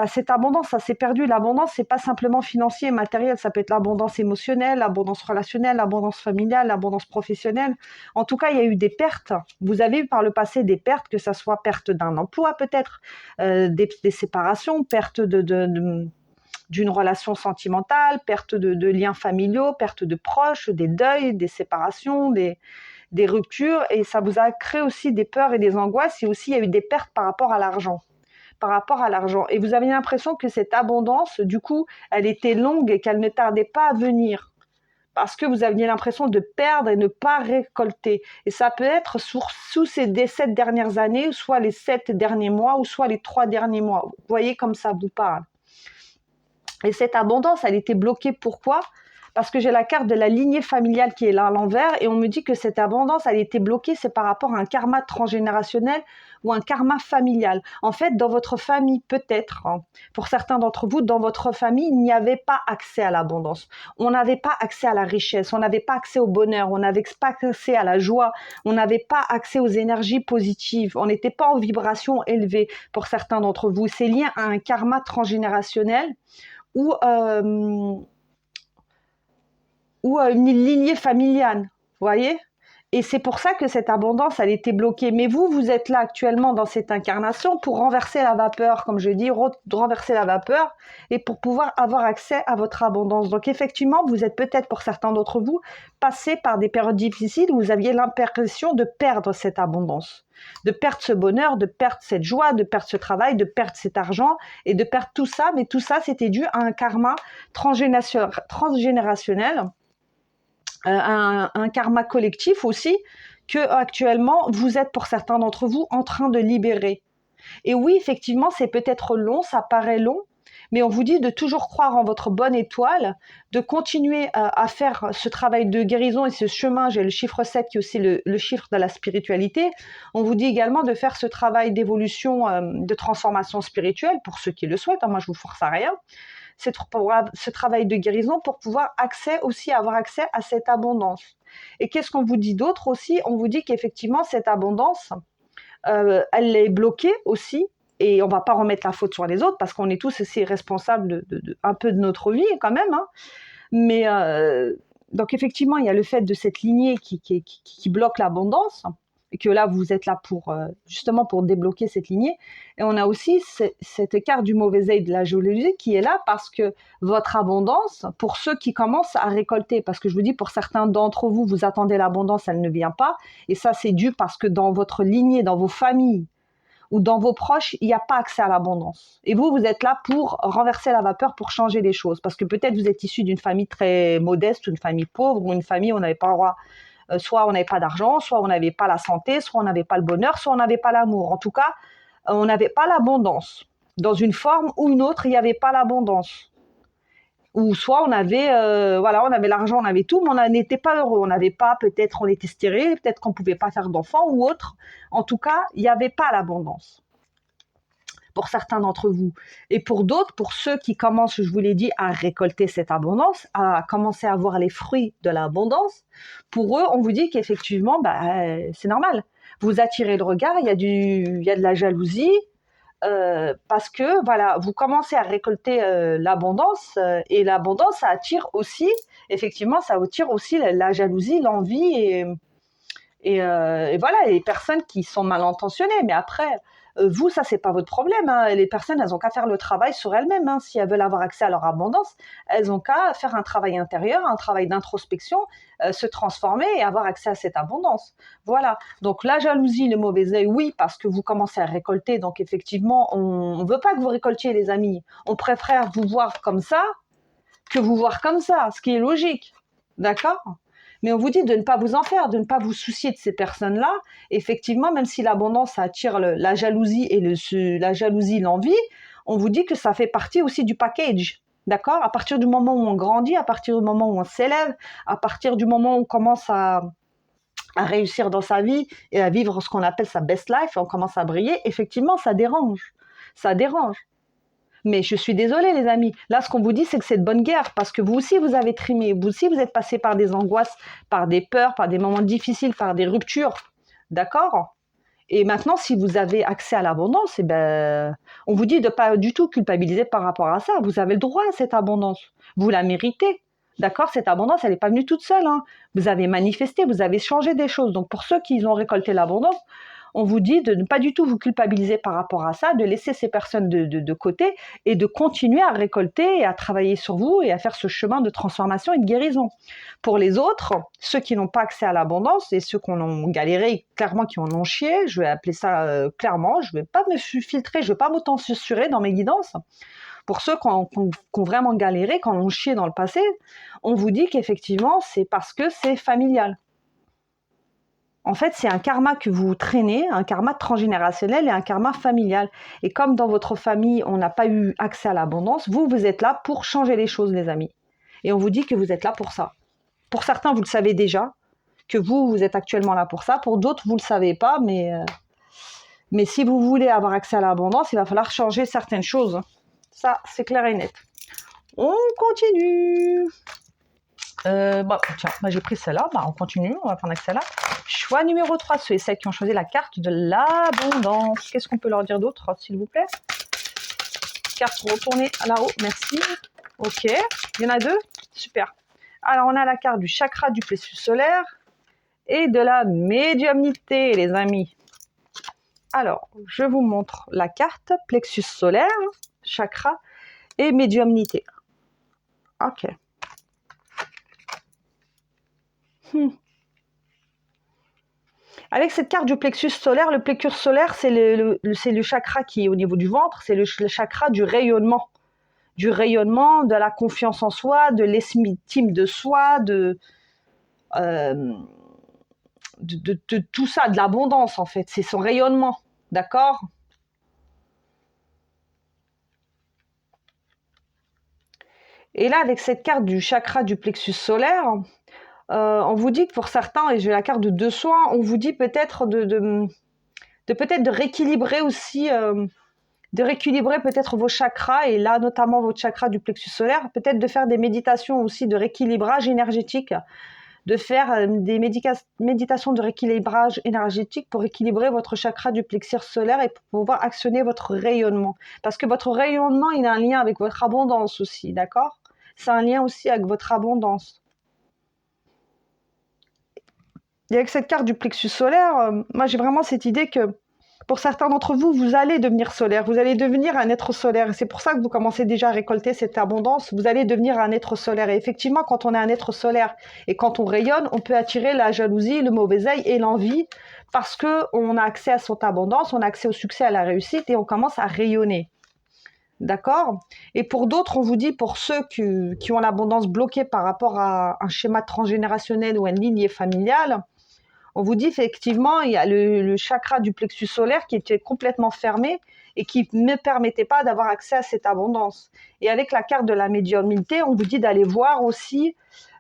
cette abondance, ça s'est perdu. L'abondance, c'est pas simplement financier, matériel, ça peut être l'abondance émotionnelle, l'abondance relationnelle, l'abondance familiale, l'abondance professionnelle. En tout cas, il y a eu des pertes. Vous avez eu par le passé des pertes, que ça soit perte d'un emploi peut-être, des séparations, perte d'une relation sentimentale, perte de liens familiaux, perte de proches, des deuils, des séparations, des ruptures et ça vous a créé aussi des peurs et des angoisses et aussi il y a eu des pertes par rapport à l'argent. Par rapport à l'argent. Et vous avez l'impression que cette abondance, du coup, elle était longue et qu'elle ne tardait pas à venir. Parce que vous aviez l'impression de perdre et ne pas récolter. Et ça peut être sous ces 7 dernières années, soit les 7 derniers mois, ou soit les 3 derniers mois. Vous voyez comme ça vous parle. Et cette abondance, elle était bloquée. Pourquoi ? Parce que j'ai la carte de la lignée familiale qui est là à l'envers et on me dit que cette abondance, elle était bloquée, c'est par rapport à un karma transgénérationnel ou un karma familial. En fait, dans votre famille, peut-être, hein, pour certains d'entre vous, dans votre famille, il n'y avait pas accès à l'abondance. On n'avait pas accès à la richesse, on n'avait pas accès au bonheur, on n'avait pas accès à la joie, on n'avait pas accès aux énergies positives, on n'était pas en vibration élevée pour certains d'entre vous. C'est lié à un karma transgénérationnel ou une lignée familiale, vous voyez ? Et c'est pour ça que cette abondance, elle était bloquée. Mais vous êtes là actuellement dans cette incarnation pour renverser la vapeur, comme je dis, renverser la vapeur et pour pouvoir avoir accès à votre abondance. Donc effectivement, vous êtes peut-être, pour certains d'entre vous, passé par des périodes difficiles où vous aviez l'impression de perdre cette abondance, de perdre ce bonheur, de perdre cette joie, de perdre ce travail, de perdre cet argent et de perdre tout ça. Mais tout ça, c'était dû à un karma transgénérationnel. Un karma collectif aussi que actuellement vous êtes pour certains d'entre vous en train de libérer. Et oui, effectivement, c'est peut-être long, ça paraît long, mais on vous dit de toujours croire en votre bonne étoile, de continuer à faire ce travail de guérison et ce chemin. J'ai le chiffre 7 qui est aussi le chiffre de la spiritualité. On vous dit également de faire ce travail d'évolution, de transformation spirituelle pour ceux qui le souhaitent. Moi, je vous force à rien. Ce travail de guérison pour pouvoir avoir accès à cette abondance. Et qu'est-ce qu'on vous dit d'autre aussi ? On vous dit qu'effectivement, cette abondance, elle est bloquée aussi, et on ne va pas remettre la faute sur les autres, parce qu'on est tous aussi responsables un peu de notre vie quand même. Hein. Mais donc effectivement, il y a le fait de cette lignée qui bloque l'abondance, et que là, vous êtes là justement pour débloquer cette lignée. Et on a aussi cette carte du mauvais œil de la jalousie qui est là parce que votre abondance, pour ceux qui commencent à récolter, parce que je vous dis, pour certains d'entre vous, vous attendez l'abondance, elle ne vient pas. Et ça, c'est dû parce que dans votre lignée, dans vos familles ou dans vos proches, il n'y a pas accès à l'abondance. Et vous êtes là pour renverser la vapeur, pour changer les choses. Parce que peut-être vous êtes issu d'une famille très modeste, ou une famille pauvre, ou une famille où on n'avait pas le droit. Soit on n'avait pas d'argent, soit on n'avait pas la santé, soit on n'avait pas le bonheur, soit on n'avait pas l'amour. En tout cas, on n'avait pas l'abondance. Dans une forme ou une autre, il n'y avait pas l'abondance. Ou soit on avait l'argent, on avait tout, mais on n'était pas heureux. On n'avait pas, peut-être on était stérile, peut-être qu'on ne pouvait pas faire d'enfants ou autre. En tout cas, il n'y avait pas l'abondance. Pour certains d'entre vous. Et pour d'autres, pour ceux qui commencent, je vous l'ai dit, à récolter cette abondance, à commencer à voir les fruits de l'abondance, pour eux, on vous dit qu'effectivement, c'est normal. Vous attirez le regard, il y a de la jalousie, parce que voilà, vous commencez à récolter l'abondance, et l'abondance, ça attire aussi, effectivement, ça attire aussi la jalousie, l'envie, et voilà, les personnes qui sont mal intentionnées. Mais après, vous, ça, c'est pas votre problème. Hein. Les personnes, elles ont qu'à faire le travail sur elles-mêmes. Hein. Si elles veulent avoir accès à leur abondance, elles ont qu'à faire un travail intérieur, un travail d'introspection, se transformer et avoir accès à cette abondance. Voilà. Donc la jalousie, le mauvais œil, oui, parce que vous commencez à récolter. Donc effectivement, on veut pas que vous récoltiez, les amis. On préfère vous voir comme ça que vous voir comme ça, ce qui est logique. D'accord ? Mais on vous dit de ne pas vous en faire, de ne pas vous soucier de ces personnes-là. Effectivement, même si l'abondance ça attire la jalousie et l'envie, on vous dit que ça fait partie aussi du package. D'accord ? À partir du moment où on grandit, à partir du moment où on s'élève, à partir du moment où on commence à réussir dans sa vie et à vivre ce qu'on appelle sa best life, et on commence à briller, effectivement, ça dérange. Ça dérange. Mais je suis désolée, les amis. Là, ce qu'on vous dit, c'est que c'est de bonne guerre, parce que vous aussi, vous avez trimé. Vous aussi, vous êtes passé par des angoisses, par des peurs, par des moments difficiles, par des ruptures. D'accord ? Et maintenant, si vous avez accès à l'abondance, on vous dit de ne pas du tout culpabiliser par rapport à ça. Vous avez le droit à cette abondance. Vous la méritez. D'accord ? Cette abondance, elle n'est pas venue toute seule. Hein. Vous avez manifesté, vous avez changé des choses. Donc, pour ceux qui ont récolté l'abondance, on vous dit de ne pas du tout vous culpabiliser par rapport à ça, de laisser ces personnes de côté et de continuer à récolter et à travailler sur vous et à faire ce chemin de transformation et de guérison. Pour les autres, ceux qui n'ont pas accès à l'abondance et ceux qui en ont galéré, clairement qui en ont chié, je vais appeler ça clairement, je ne vais pas me filtrer, je ne vais pas m'auto-censurer dans mes guidances. Pour ceux qui ont vraiment galéré, qui en ont chié dans le passé, on vous dit qu'effectivement, c'est parce que c'est familial. En fait, c'est un karma que vous traînez, un karma transgénérationnel et un karma familial. Et comme dans votre famille, on n'a pas eu accès à l'abondance, vous êtes là pour changer les choses, les amis. Et on vous dit que vous êtes là pour ça. Pour certains, vous le savez déjà, que vous êtes actuellement là pour ça. Pour d'autres, vous ne le savez pas, mais si vous voulez avoir accès à l'abondance, il va falloir changer certaines choses. Ça, c'est clair et net. On continue. Tiens, j'ai pris celle-là. On continue, on va prendre avec celle-là. Choix numéro 3, ceux et celles qui ont choisi la carte de l'abondance. Qu'est-ce qu'on peut leur dire d'autre, s'il vous plaît? Carte retournée là-haut, merci. Ok, il y en a 2, super. Alors, on a la carte du chakra du plexus solaire et de la médiumnité, les amis. Alors, je vous montre la carte plexus solaire, chakra et médiumnité. Ok. Avec cette carte du plexus solaire, le plexus solaire, c'est le chakra qui est au niveau du ventre, c'est le chakra du rayonnement, de la confiance en soi, de l'estime de soi, de tout ça, de l'abondance en fait, c'est son rayonnement, d'accord? Et là, avec cette carte du chakra du plexus solaire, on vous dit que pour certains, et j'ai la carte de 2 soins, on vous dit peut-être peut-être de rééquilibrer aussi, de rééquilibrer peut-être vos chakras, et là notamment votre chakra du plexus solaire, peut-être de faire des méditations aussi de rééquilibrage énergétique, de faire des méditations de rééquilibrage énergétique pour équilibrer votre chakra du plexus solaire et pour pouvoir actionner votre rayonnement. Parce que votre rayonnement, il a un lien avec votre abondance aussi, d'accord? C'est un lien aussi avec votre abondance. Et avec cette carte du plexus solaire, moi j'ai vraiment cette idée que pour certains d'entre vous, vous allez devenir solaire, vous allez devenir un être solaire. Et c'est pour ça que vous commencez déjà à récolter cette abondance, vous allez devenir un être solaire. Et effectivement, quand on est un être solaire et quand on rayonne, on peut attirer la jalousie, le mauvais œil et l'envie parce qu'on a accès à cette abondance, on a accès au succès, à la réussite et on commence à rayonner. D'accord? Et pour d'autres, on vous dit, pour ceux qui ont l'abondance bloquée par rapport à un schéma transgénérationnel ou une lignée familiale, on vous dit effectivement, il y a le chakra du plexus solaire qui était complètement fermé et qui ne permettait pas d'avoir accès à cette abondance. Et avec la carte de la médiumnité, on vous dit d'aller voir aussi,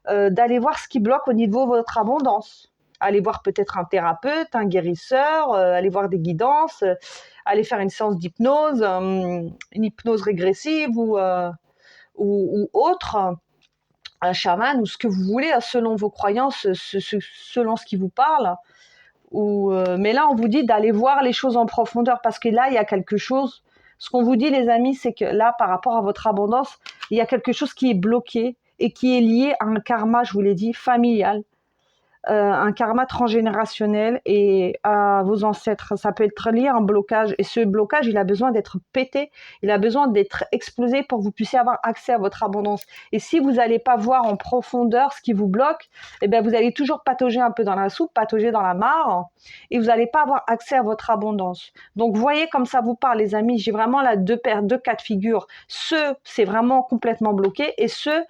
d'aller voir ce qui bloque au niveau de votre abondance. Aller voir peut-être un thérapeute, un guérisseur, aller voir des guidances, aller faire une séance d'hypnose, une hypnose régressive ou autre, un chaman ou ce que vous voulez, selon vos croyances, selon ce qui vous parle. Mais là, on vous dit d'aller voir les choses en profondeur parce que là, il y a quelque chose. Ce qu'on vous dit, les amis, c'est que là, par rapport à votre abondance, il y a quelque chose qui est bloqué et qui est lié à un karma, je vous l'ai dit, familial. Un karma transgénérationnel et à vos ancêtres. Ça peut être lié à un blocage et ce blocage, il a besoin d'être pété, il a besoin d'être explosé pour que vous puissiez avoir accès à votre abondance. Et si vous n'allez pas voir en profondeur ce qui vous bloque, eh bien vous allez toujours patauger un peu dans la soupe, patauger dans la mare et vous n'allez pas avoir accès à votre abondance. Donc voyez comme ça vous parle, les amis, j'ai vraiment là deux cas de figure. Ceux, c'est vraiment complètement bloqué et ceux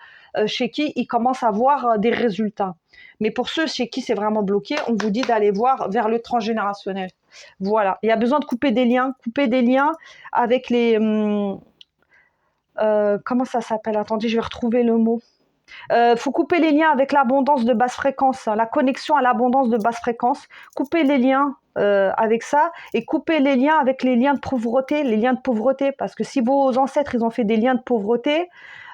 chez qui ils commencent à voir des résultats. Mais pour ceux chez qui c'est vraiment bloqué, on vous dit d'aller voir vers le transgénérationnel. Voilà. Il y a besoin de couper des liens avec les... comment ça s'appelle? Attendez, je vais retrouver le mot. Faut couper les liens avec l'abondance de basse fréquence, la connexion à l'abondance de basse fréquence. Couper les liens avec ça et couper les liens avec les liens de pauvreté, parce que si vos ancêtres ils ont fait des liens de pauvreté,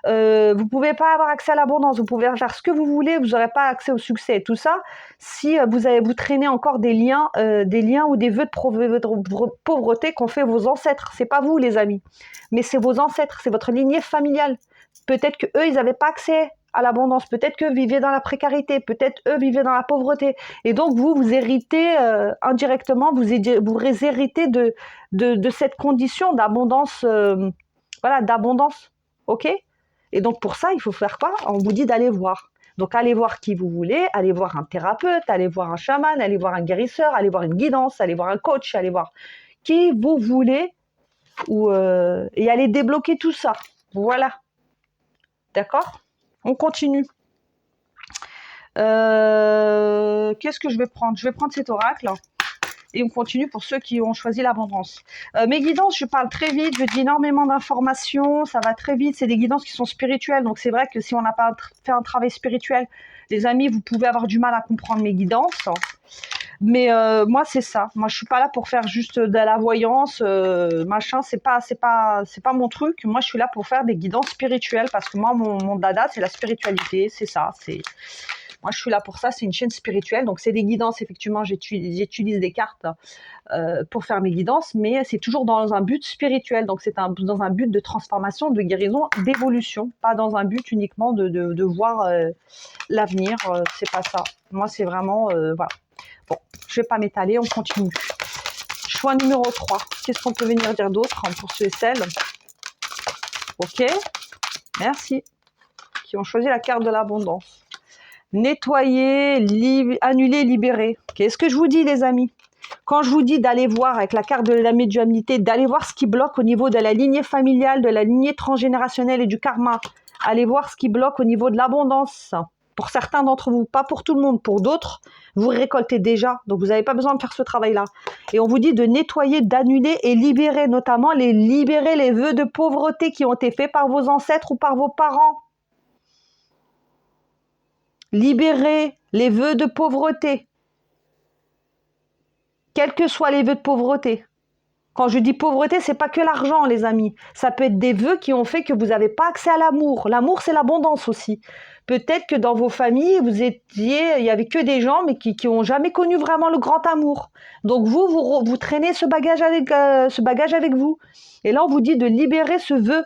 vous pouvez pas avoir accès à l'abondance, vous pouvez faire ce que vous voulez, vous n'aurez pas accès au succès. Tout ça, si vous traînez encore des liens ou des vœux de pauvreté qu'ont fait vos ancêtres. C'est pas vous, les amis, mais c'est vos ancêtres, c'est votre lignée familiale. Peut-être que eux, ils n'avaient pas accès à l'abondance. Peut-être qu'eux vivaient dans la précarité, peut-être eux vivaient dans la pauvreté. Et donc, vous héritez indirectement, vous héritez de cette condition d'abondance, voilà, d'abondance, ok? Et donc, pour ça, il faut faire quoi? On vous dit d'aller voir. Donc, allez voir qui vous voulez, allez voir un thérapeute, allez voir un chaman, allez voir un guérisseur, allez voir une guidance, allez voir un coach, allez voir qui vous voulez et allez débloquer tout ça. Voilà. D'accord? On continue. Qu'est-ce que je vais prendre? Je vais prendre cet oracle. Et on continue pour ceux qui ont choisi l'abondance. Mes guidances, je parle très vite, je dis énormément d'informations, ça va très vite, c'est des guidances qui sont spirituelles, donc c'est vrai que si on n'a pas fait un travail spirituel, les amis, vous pouvez avoir du mal à comprendre mes guidances. Mais moi, c'est ça. Moi, je suis pas là pour faire juste de la voyance, machin, c'est pas mon truc. Moi, je suis là pour faire des guidances spirituelles parce que moi, mon dada, c'est la spiritualité, c'est ça, moi, je suis là pour ça, c'est une chaîne spirituelle. Donc, c'est des guidances, effectivement, j'utilise des cartes pour faire mes guidances, mais c'est toujours dans un but spirituel. Donc, c'est dans un but de transformation, de guérison, d'évolution, pas dans un but uniquement de voir l'avenir. C'est pas ça. Moi, c'est vraiment... voilà. Bon, je vais pas m'étaler, on continue. Choix numéro 3. Qu'est-ce qu'on peut venir dire d'autre pour ceux et celles? Ok, merci. Qui ont choisi la carte de l'abondance. Nettoyer, annuler, libérer. Qu'est-ce que je vous dis, les amis? Quand je vous dis d'aller voir avec la carte de la médiumnité, d'aller voir ce qui bloque au niveau de la lignée familiale, de la lignée transgénérationnelle et du karma, allez voir ce qui bloque au niveau de l'abondance. Pour certains d'entre vous, pas pour tout le monde, pour d'autres, vous récoltez déjà, donc vous n'avez pas besoin de faire ce travail-là. Et on vous dit de nettoyer, d'annuler et libérer, notamment libérer les vœux de pauvreté qui ont été faits par vos ancêtres ou par vos parents. Libérer les vœux de pauvreté, quels que soient les vœux de pauvreté. Quand je dis pauvreté, c'est pas que l'argent, les amis. Ça peut être des vœux qui ont fait que vous n'avez pas accès à l'amour. L'amour, c'est l'abondance aussi. Peut-être que dans vos familles, il y avait que des gens, mais qui n'ont jamais connu vraiment le grand amour. Donc vous traînez ce bagage avec vous. Et là, on vous dit de libérer ce vœu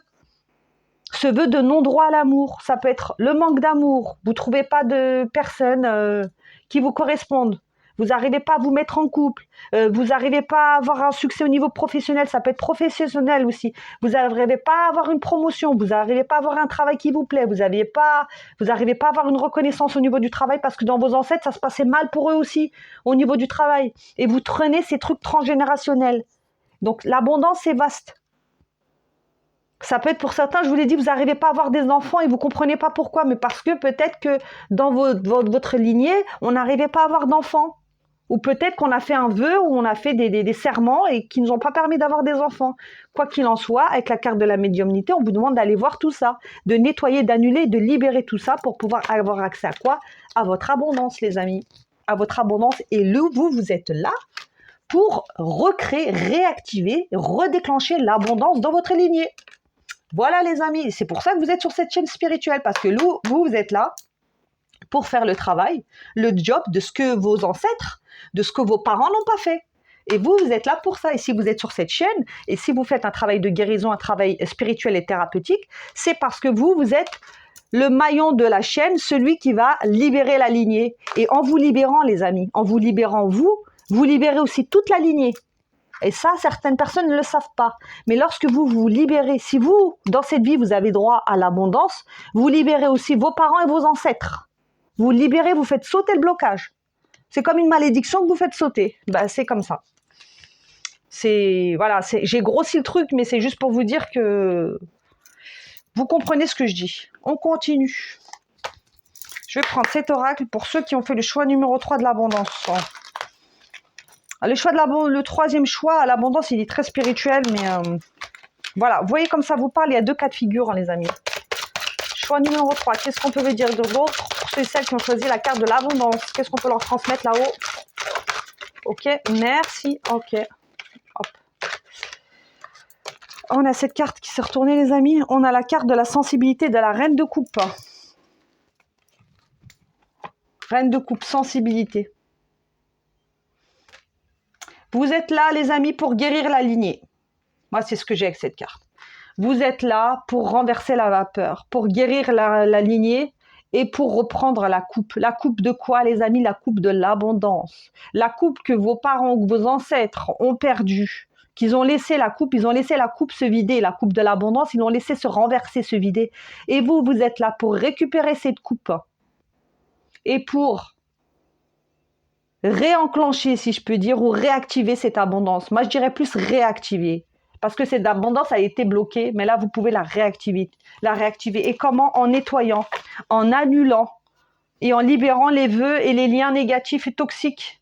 de non-droit à l'amour. Ça peut être le manque d'amour. Vous ne trouvez pas de personnes qui vous correspondent. Vous n'arrivez pas à vous mettre en couple. Vous n'arrivez pas à avoir un succès au niveau professionnel. Ça peut être professionnel aussi. Vous n'arrivez pas à avoir une promotion. Vous n'arrivez pas à avoir un travail qui vous plaît. Vous n'arrivez pas à avoir une reconnaissance au niveau du travail parce que dans vos ancêtres, ça se passait mal pour eux aussi au niveau du travail. Et vous traînez ces trucs transgénérationnels. Donc l'abondance est vaste. Ça peut être pour certains, je vous l'ai dit, vous n'arrivez pas à avoir des enfants et vous ne comprenez pas pourquoi, mais parce que peut-être que dans votre lignée, on n'arrivait pas à avoir d'enfants. Ou peut-être qu'on a fait un vœu ou on a fait des serments et qui ne nous ont pas permis d'avoir des enfants. Quoi qu'il en soit, avec la carte de la médiumnité, on vous demande d'aller voir tout ça, de nettoyer, d'annuler, de libérer tout ça pour pouvoir avoir accès à quoi? À votre abondance, les amis. À votre abondance. Et vous êtes là pour recréer, réactiver, redéclencher l'abondance dans votre lignée. Voilà les amis, c'est pour ça que vous êtes sur cette chaîne spirituelle, parce que vous êtes là pour faire le travail, le job de ce que vos ancêtres, de ce que vos parents n'ont pas fait. Et vous êtes là pour ça. Et si vous êtes sur cette chaîne, et si vous faites un travail de guérison, un travail spirituel et thérapeutique, c'est parce que vous êtes le maillon de la chaîne, celui qui va libérer la lignée. Et en vous libérant, les amis, en vous libérant vous libérez aussi toute la lignée. Et ça, certaines personnes ne le savent pas. Mais lorsque vous vous libérez, si vous, dans cette vie, vous avez droit à l'abondance, vous libérez aussi vos parents et vos ancêtres. Vous libérez, vous faites sauter le blocage. C'est comme une malédiction que vous faites sauter. Ben, c'est comme ça. Voilà, j'ai grossi le truc, mais c'est juste pour vous dire que vous comprenez ce que je dis. On continue. Je vais prendre cet oracle pour ceux qui ont fait le choix numéro 3 de l'abondance. Le troisième choix, l'abondance, il est très spirituel, mais voilà. Vous voyez comme ça vous parle, il y a deux cas de figure, hein, les amis. Choix numéro 3, qu'est-ce qu'on peut dire d'autre pour ceux et celles qui ont choisi la carte de l'abondance? Qu'est-ce qu'on peut leur transmettre là-haut? Ok, merci, ok. Hop. On a cette carte qui s'est retournée, les amis. On a la carte de la sensibilité de la reine de coupe. Reine de coupe, sensibilité. Vous êtes là, les amis, pour guérir la lignée. Moi, c'est ce que j'ai avec cette carte. Vous êtes là pour renverser la vapeur, pour guérir la lignée et pour reprendre la coupe. La coupe de quoi, les amis? La coupe de l'abondance. La coupe que vos parents ou vos ancêtres ont perdue, qu'ils ont laissé la coupe, ils ont laissé la coupe se vider, la coupe de l'abondance, ils l'ont laissé se renverser, se vider. Et vous, vous êtes là pour récupérer cette coupe et pour réenclencher, si je peux dire, ou réactiver cette abondance. Moi, je dirais plus réactiver. Parce que cette abondance a été bloquée, mais là, vous pouvez la réactiver. La réactiver. Et comment? En nettoyant, en annulant et en libérant les vœux et les liens négatifs et toxiques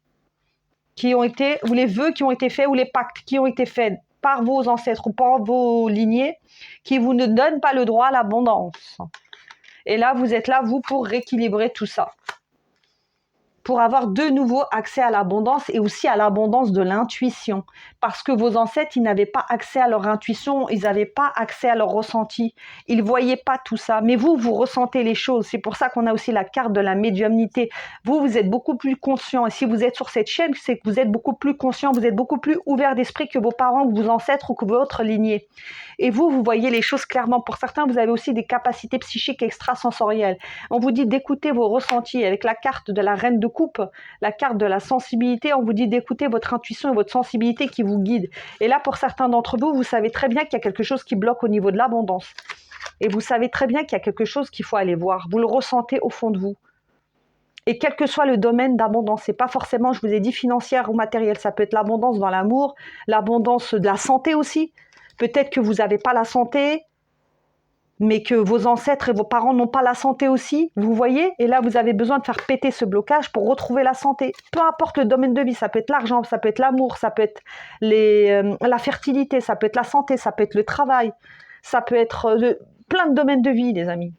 qui ont été, ou les vœux qui ont été faits, ou les pactes qui ont été faits par vos ancêtres ou par vos lignées, qui vous ne donnent pas le droit à l'abondance. Et là, vous êtes là, vous, pour rééquilibrer tout ça. Pour avoir de nouveau accès à l'abondance et aussi à l'abondance de l'intuition. Parce que vos ancêtres, ils n'avaient pas accès à leur intuition, ils n'avaient pas accès à leur ressenti. Ils ne voyaient pas tout ça. Mais vous, vous ressentez les choses. C'est pour ça qu'on a aussi la carte de la médiumnité. Vous, vous êtes beaucoup plus conscient. Et si vous êtes sur cette chaîne, c'est que vous êtes beaucoup plus conscient, vous êtes beaucoup plus ouvert d'esprit que vos parents, que vos ancêtres ou que votre lignée. Et vous, vous voyez les choses clairement. Pour certains, vous avez aussi des capacités psychiques extrasensorielles. On vous dit d'écouter vos ressentis. Avec la carte de la reine de coupe, la carte de la sensibilité, on vous dit d'écouter votre intuition et votre sensibilité qui vous guide. Et là, pour certains d'entre vous, vous savez très bien qu'il y a quelque chose qui bloque au niveau de l'abondance. Et vous savez très bien qu'il y a quelque chose qu'il faut aller voir. Vous le ressentez au fond de vous. Et quel que soit le domaine d'abondance, c'est pas forcément, je vous ai dit, financière ou matérielle. Ça peut être l'abondance dans l'amour, l'abondance de la santé aussi. Peut-être que vous n'avez pas la santé, mais que vos ancêtres et vos parents n'ont pas la santé aussi, vous voyez? Et là, vous avez besoin de faire péter ce blocage pour retrouver la santé. Peu importe le domaine de vie, ça peut être l'argent, ça peut être l'amour, ça peut être la fertilité, ça peut être la santé, ça peut être le travail, ça peut être plein de domaines de vie, les amis.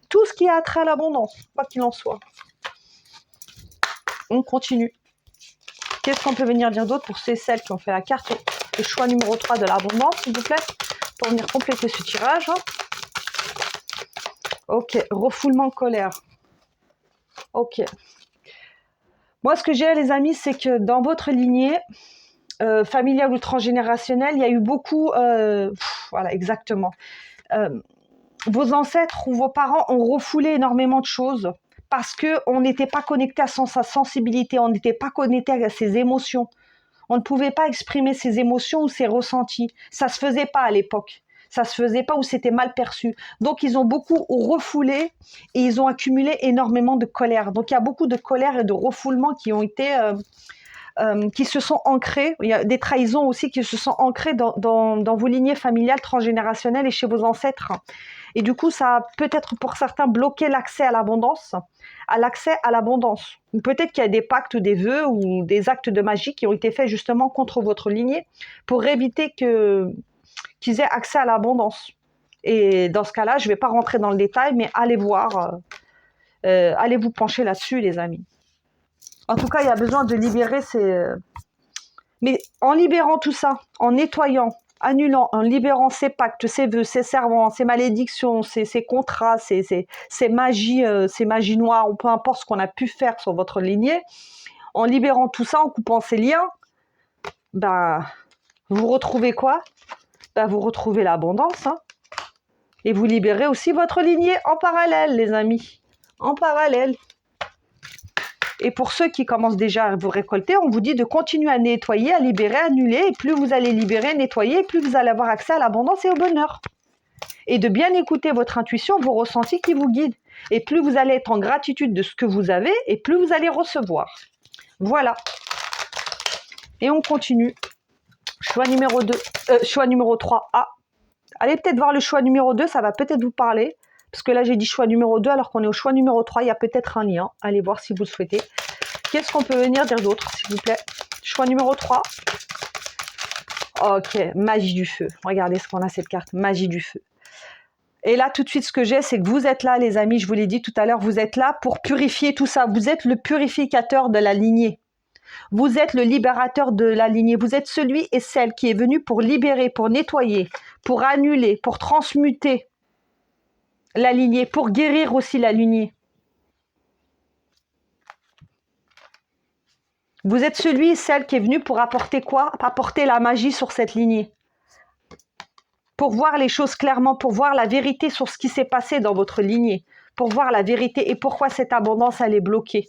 Tout ce qui a trait à l'abondance, quoi qu'il en soit. On continue. Qu'est-ce qu'on peut venir dire d'autre pour celles qui ont fait la carte, le choix numéro 3 de l'abondance, s'il vous plaît, pour venir compléter ce tirage. Ok, refoulement colère. Ok. Moi, ce que j'ai, les amis, c'est que dans votre lignée familiale ou transgénérationnelle, il y a eu beaucoup... voilà, exactement. Vos ancêtres ou vos parents ont refoulé énormément de choses parce qu'on n'était pas connecté à sa sensibilité, on n'était pas connecté à ses émotions. On ne pouvait pas exprimer ses émotions ou ses ressentis. Ça ne se faisait pas à l'époque. Ça se faisait pas ou c'était mal perçu. Donc, ils ont beaucoup refoulé et ils ont accumulé énormément de colère. Donc, il y a beaucoup de colère et de refoulement qui ont été... qui se sont ancrés. Il y a des trahisons aussi qui se sont ancrées dans vos lignées familiales transgénérationnelles et chez vos ancêtres. Et du coup, ça a peut-être pour certains bloqué l'accès à l'abondance, Ou peut-être qu'il y a des pactes ou des vœux ou des actes de magie qui ont été faits justement contre votre lignée pour éviter qu'ils aient accès à l'abondance. Et dans ce cas-là, je ne vais pas rentrer dans le détail, mais allez voir, allez vous pencher là-dessus, les amis. En tout cas, il y a besoin de libérer ces... Mais en libérant tout ça, en nettoyant, annulant, en libérant ces pactes, ces vœux, ces serments, ces malédictions, ces contrats, ces magies noires, ou peu importe ce qu'on a pu faire sur votre lignée, en libérant tout ça, en coupant ces liens, vous retrouvez quoi? Vous retrouvez l'abondance, hein. Et vous libérez aussi votre lignée en parallèle, les amis. En parallèle. Et pour ceux qui commencent déjà à vous récolter, on vous dit de continuer à nettoyer, à libérer, à annuler. Et plus vous allez libérer, nettoyer, plus vous allez avoir accès à l'abondance et au bonheur. Et de bien écouter votre intuition, vos ressentis qui vous guident. Et plus vous allez être en gratitude de ce que vous avez, et plus vous allez recevoir. Voilà. Et on continue. Choix numéro 2, choix numéro 3. Ah, allez peut-être voir le choix numéro 2, ça va peut-être vous parler. Parce que là, j'ai dit choix numéro 2, alors qu'on est au choix numéro 3, il y a peut-être un lien. Allez voir si vous le souhaitez. Qu'est-ce qu'on peut venir dire d'autre, s'il vous plaît? Choix numéro 3. Ok, magie du feu. Regardez ce qu'on a, cette carte, magie du feu. Et là, tout de suite, ce que j'ai, c'est que vous êtes là, les amis, je vous l'ai dit tout à l'heure, vous êtes là pour purifier tout ça. Vous êtes le purificateur de la lignée. Vous êtes le libérateur de la lignée. Vous êtes celui et celle qui est venu pour libérer, pour nettoyer, pour annuler, pour transmuter la lignée, pour guérir aussi la lignée. Vous êtes celui et celle qui est venu pour apporter quoi? Apporter la magie sur cette lignée. Pour voir les choses clairement, pour voir la vérité sur ce qui s'est passé dans votre lignée. pour voir la vérité et pourquoi cette abondance, elle est bloquée.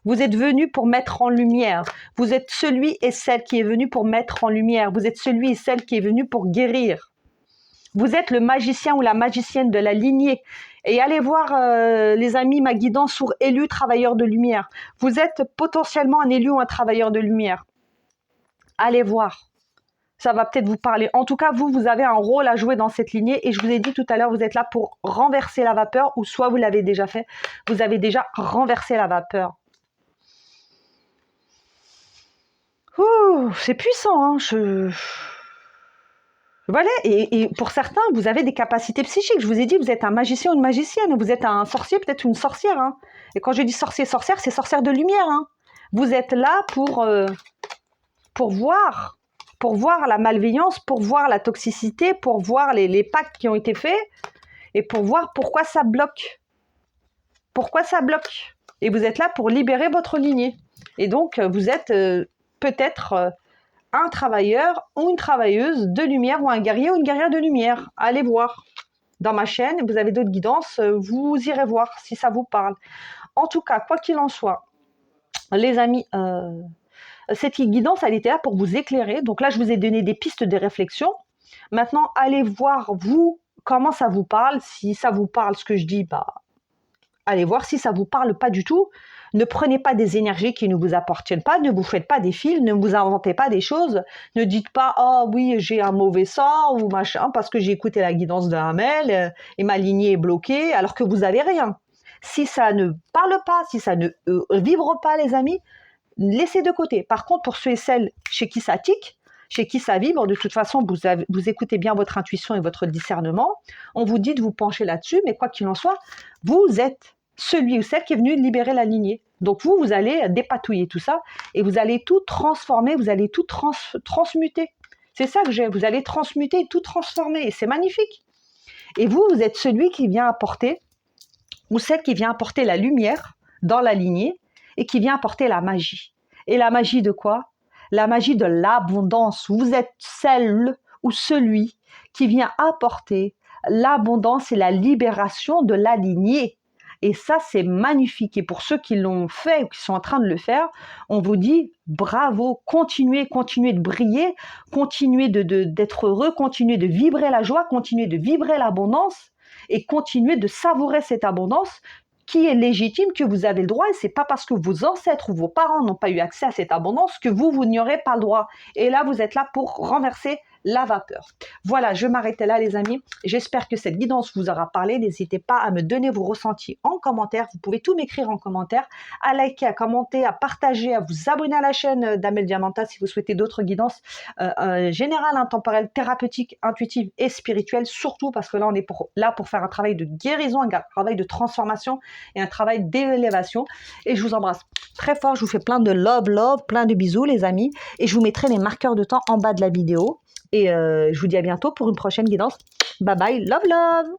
Vous êtes venu pour mettre en lumière. Vous êtes celui et celle qui est venu pour mettre en lumière. Vous êtes celui et celle qui est venu pour guérir. Vous êtes le magicien ou la magicienne de la lignée. Et allez voir, les amis, ma guidance sur élu travailleur de lumière. Vous êtes potentiellement un élu ou un travailleur de lumière. Allez voir. Ça va peut-être vous parler. En tout cas, vous avez un rôle à jouer dans cette lignée. Et je vous ai dit tout à l'heure, vous êtes là pour renverser la vapeur, ou soit vous l'avez déjà fait, vous avez déjà renversé la vapeur. Ouh, c'est puissant, hein. Voilà, et pour certains, vous avez des capacités psychiques. Je vous ai dit, vous êtes un magicien ou une magicienne. Vous êtes un sorcier, peut-être une sorcière. Hein. Et quand je dis sorcier, sorcière, c'est sorcière de lumière. Hein. Vous êtes là pour voir la malveillance, pour voir la toxicité, pour voir les pactes qui ont été faits et pour voir pourquoi ça bloque. Pourquoi ça bloque. Et vous êtes là pour libérer votre lignée. Et donc, vous êtes peut-être un travailleur ou une travailleuse de lumière ou un guerrier ou une guerrière de lumière. Allez voir. Dans ma chaîne, vous avez d'autres guidances, vous irez voir si ça vous parle. En tout cas, quoi qu'il en soit, les amis, cette guidance, elle était là pour vous éclairer. Donc là, je vous ai donné des pistes de réflexion. Maintenant, allez voir, vous, comment ça vous parle. Si ça vous parle, ce que je dis, bah, allez voir. Si ça ne vous parle pas du tout, ne prenez pas des énergies qui ne vous appartiennent pas, ne vous faites pas des fils, ne vous inventez pas des choses. Ne dites pas « Oh oui, j'ai un mauvais sort » ou machin, parce que j'ai écouté la guidance de Hamel et ma lignée est bloquée, alors que vous n'avez rien. Si ça ne parle pas, si ça ne vibre pas, les amis, laissez de côté. Par contre, pour ceux et celles chez qui ça tique, chez qui ça vibre, de toute façon, vous écoutez bien votre intuition et votre discernement. On vous dit de vous pencher là-dessus, mais quoi qu'il en soit, vous êtes celui ou celle qui est venu libérer la lignée. Donc vous allez dépatouiller tout ça et vous allez tout transformer, vous allez tout transmuter. C'est ça que j'ai, vous allez transmuter et tout transformer et c'est magnifique. Et vous êtes celui qui vient apporter, ou celle qui vient apporter la lumière dans la lignée et qui vient apporter la magie. Et la magie de quoi? La magie de l'abondance. Vous êtes celle ou celui qui vient apporter l'abondance et la libération de la lignée. Et ça, c'est magnifique. Et pour ceux qui l'ont fait ou qui sont en train de le faire, on vous dit bravo, continuez de briller, continuez d'être heureux, continuez de vibrer la joie, continuez de vibrer l'abondance et continuez de savourer cette abondance qui est légitime, que vous avez le droit. Et c'est pas parce que vos ancêtres ou vos parents n'ont pas eu accès à cette abondance que vous n'aurez pas le droit. Et là, vous êtes là pour renverser la vapeur. Voilà, je m'arrêtais là, les amis. J'espère que cette guidance vous aura parlé. N'hésitez pas à me donner vos ressentis en commentaire. Vous pouvez tout m'écrire en commentaire, à liker, à commenter, à partager, à vous abonner à la chaîne d'Amel Diamanta si vous souhaitez d'autres guidances générales, intemporelles, thérapeutiques, intuitives et spirituelles. Surtout parce que là, on est là pour faire un travail de guérison, un travail de transformation et un travail d'élévation. Et je vous embrasse très fort. Je vous fais plein de love, plein de bisous, les amis. Et je vous mettrai les marqueurs de temps en bas de la vidéo. Et je vous dis à bientôt pour une prochaine guidance. Bye bye, love.